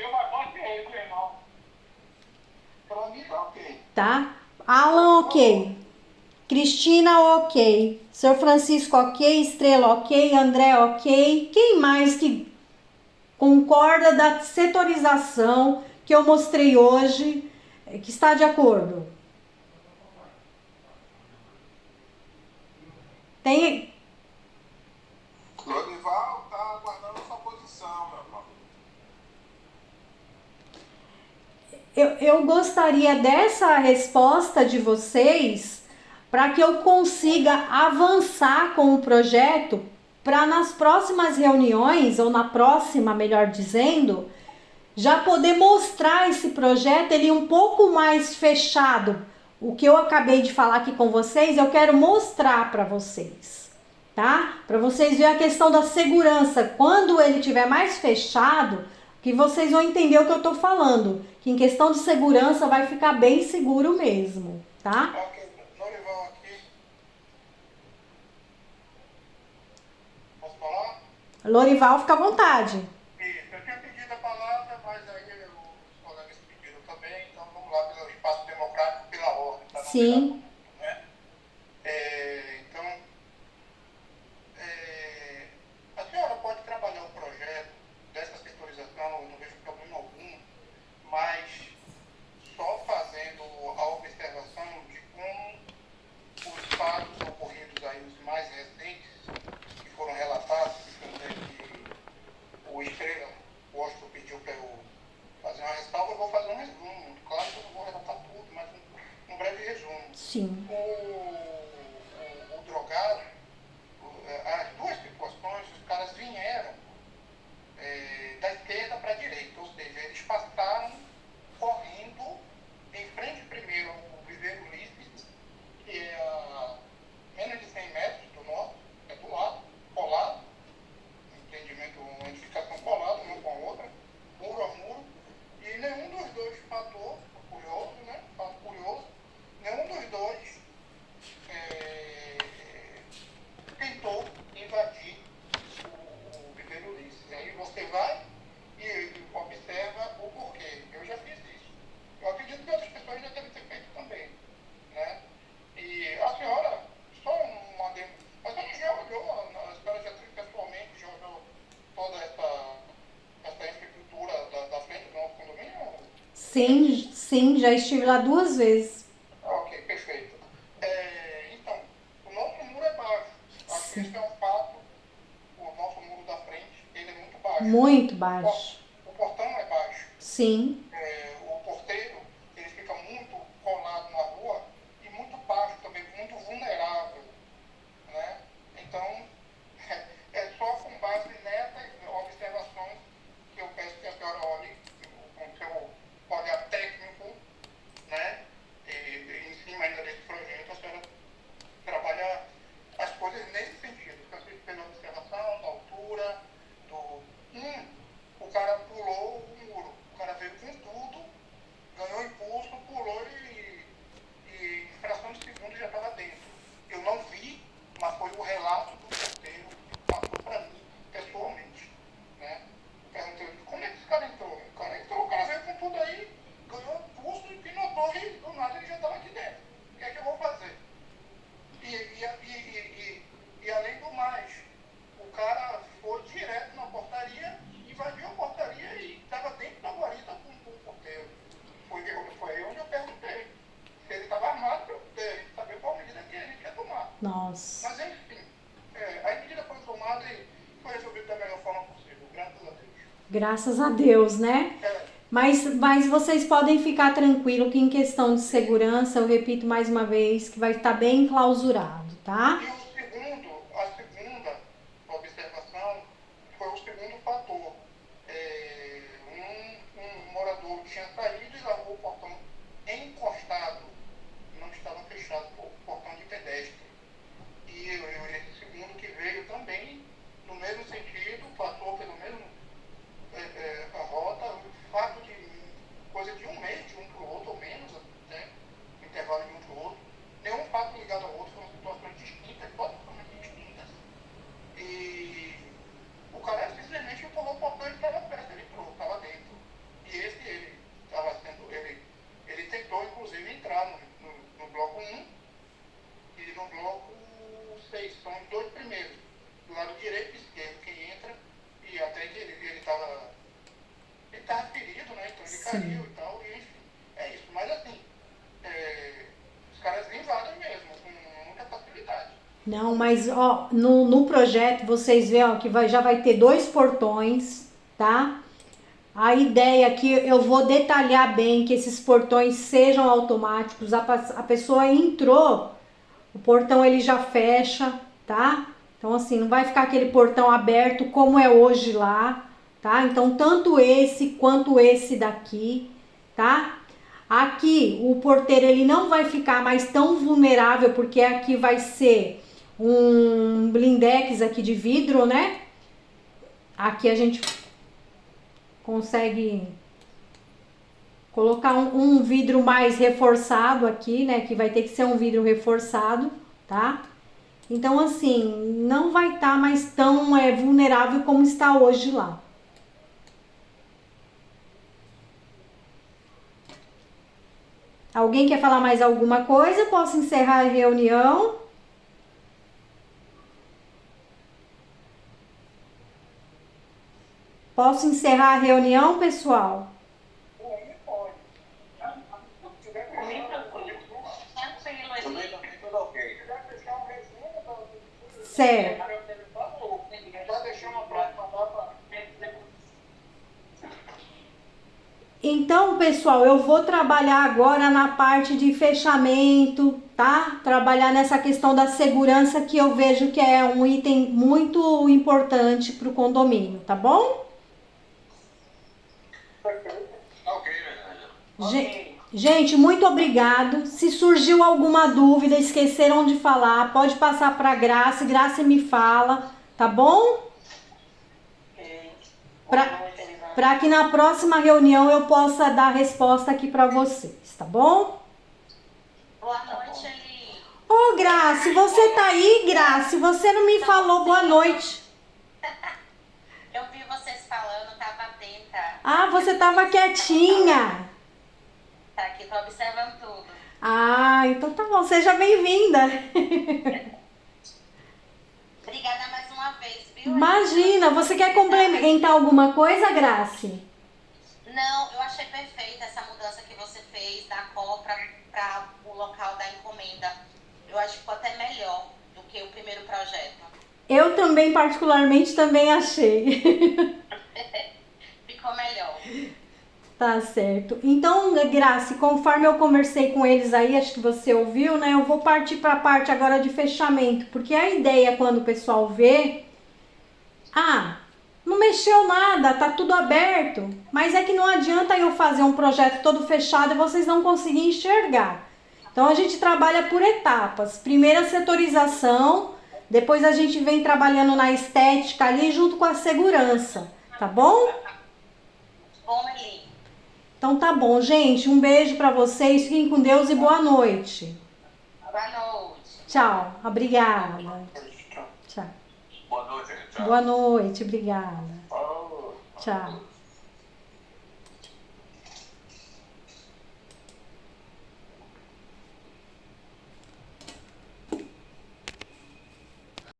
Para mim tá ok. Tá? Alan, ok. Cristina, ok. Sr. Francisco, ok. Estrela, ok. André, ok. Quem mais que concorda da setorização que eu mostrei hoje, que está de acordo? eu gostaria dessa resposta de vocês para que eu consiga avançar com o projeto para nas próximas reuniões, ou na próxima, melhor dizendo, já poder mostrar esse projeto ele um pouco mais fechado. O que eu acabei de falar aqui com vocês, eu quero mostrar para vocês, tá? Para vocês verem a questão da segurança. Quando ele estiver mais fechado, que vocês vão entender o que eu tô falando. Que em questão de segurança vai ficar bem seguro mesmo, tá? Ok, Lorival aqui. Posso falar? Lorival, fica à vontade. Isso, eu tinha pedido a palavra, mas aí os colegas pediram também, então vamos lá pelo espaço democrático, pela ordem. Tá? Sim. Né? Então, a senhora pode trabalhar o projeto dessa setorização, eu não vejo problema algum, mas só fazendo a observação de como os fatos ocorridos aí, os mais recentes, que foram relatados, o Estrela, o Washington pediu para eu fazer uma ressalva, eu vou fazer um resumo. Claro que eu não vou relatar tudo, mas um breve resumo. Sim. O drogado, as duas situações, os caras vieram da esquerda para a direita, ou seja, eles passaram correndo em frente primeiro ao Viveiro Ulisses, que é a menos de 100 metros do nosso, é do lado, colado, entendimento, uma edificação colada uma com a outra, muro a muro, e nenhum dos dois matou, curioso, né? Fato curioso, nenhum dos dois tentou invadir o Viveiro Ulisses. Aí você vai e observa o porquê. Eu já fiz isso. Eu acredito que outras pessoas já devem ter feito também, né? E a senhora, só uma a senhora já olhou, a senhora já teve pessoalmente, já olhou toda essa infraestrutura da frente do nosso condomínio? Sim, já estive lá 2 vezes. Ok, perfeito. Então, o nosso muro é baixo. Acho que esse é um fato. O nosso muro da frente, ele é muito baixo. Muito baixo. O portão é baixo. Sim. O porteiro, ele fica muito colado na rua e muito baixo também, muito vulnerável, né? Então, é só com base nessas observações que eu peço que a senhora olhe com seu olhar técnico, né? E em cima ainda desse projeto, a senhora trabalha as coisas nesse sentido. Você fez a observação da altura, o cara pulou o muro, o cara veio com tudo, ganhou impulso, pulou e em fração de segundo já estava dentro. Eu não vi, mas foi o relato do porteiro que passou para mim pessoalmente, né? Perguntei, como é que esse cara entrou? O cara veio com tudo aí, ganhou impulso e pilotou e do nada ele já estava aqui dentro. O que é que eu vou fazer? E além do mais, o cara foi direto na portaria, invadiu a portaria e estava dentro da guarita com o porteiro. Foi aí onde eu perguntei se ele estava armado para eu saber qual medida que ele ia tomar. Nossa. Mas enfim, a medida foi tomada e foi resolvida da melhor forma possível, graças a Deus. Graças a Deus, né? Mas vocês podem ficar tranquilos que em questão de segurança, eu repito mais uma vez, que vai estar bem enclausurado, tá? E a segunda observação foi o segundo fator. Um morador tinha saído e largou o portão encostado, não estava fechado por portão de pedestre. E esse segundo que veio também, no mesmo sentido, passou pelo mesmo a rota, o fato de coisa de um mês, de um para o outro, ou menos, né? Intervalo de um para o outro. Nenhum fato ligado ao outro, foram situações distintas, totalmente distintas. E o cara simplesmente empurrou o portão e estava perto, ele entrou, estava dentro. E ele tentou, inclusive, entrar no bloco 1 e no bloco 6, são os dois primeiros, do lado direito e esquerdo, quem entra, e até que ele estava ferido, né? Então ele caiu e tal, e enfim, é isso. Mas assim, os caras invadem mesmo, com muita facilidade. Não, mas ó, no projeto vocês veem ó, que já vai ter 2 portões, tá? A ideia aqui, eu vou detalhar bem que esses portões sejam automáticos. A pessoa entrou, o portão ele já fecha, tá? Então assim, não vai ficar aquele portão aberto como é hoje lá, tá? Então tanto esse quanto esse daqui, tá? Aqui o porteiro ele não vai ficar mais tão vulnerável, porque aqui vai ser um blindex aqui de vidro, né? Aqui a gente consegue colocar um vidro mais reforçado aqui, né? Que vai ter que ser um vidro reforçado, tá? Então, assim, não vai estar mais tão vulnerável como está hoje lá. Alguém quer falar mais alguma coisa? Posso encerrar a reunião? Posso encerrar a reunião, pessoal? Comigo tranquilo. Tranquilo, Também Eli. tudo ok. Certo. Já deixei uma próxima data. Então, pessoal, eu vou trabalhar agora na parte de fechamento, tá? Trabalhar nessa questão da segurança, que eu vejo que é um item muito importante para o condomínio, tá bom? Ok, Rosângela. Gente, muito obrigado. Se surgiu alguma dúvida, esqueceram de falar, pode passar para Graça, Graça me fala, tá bom? Ok. Pra- Boa noite, Elisandra. Para que na próxima reunião eu possa dar resposta aqui para vocês, tá bom? Boa noite, Eli. Ô, Grace, você tá aí, Grace? Você não me falou boa noite. Eu vi vocês falando, tava atenta. Ah, você tava quietinha. Tá aqui, tô observando tudo. Ah, então tá bom. Seja bem-vinda. Obrigada mais uma vez, viu? Imagina, você quer complementar alguma coisa, Grace? Não, eu achei perfeita essa mudança que você fez da compra para o local da encomenda. Eu acho que ficou até melhor do que o primeiro projeto. Eu também, particularmente, também achei. Ficou melhor. Tá certo. Então, Grace, conforme eu conversei com eles aí, acho que você ouviu, né? Eu vou partir para a parte agora de fechamento, porque a ideia quando o pessoal vê, não mexeu nada, tá tudo aberto, mas é que não adianta eu fazer um projeto todo fechado e vocês não conseguirem enxergar. Então a gente trabalha por etapas. Primeiro a setorização, depois a gente vem trabalhando na estética ali junto com a segurança, tá bom? Bom, Eli. Então tá bom, gente. Um beijo pra vocês. Fiquem com Deus e boa noite. Boa noite. Tchau. Obrigada. Tchau. Boa noite, gente. Tchau. Boa noite. Obrigada. Tchau.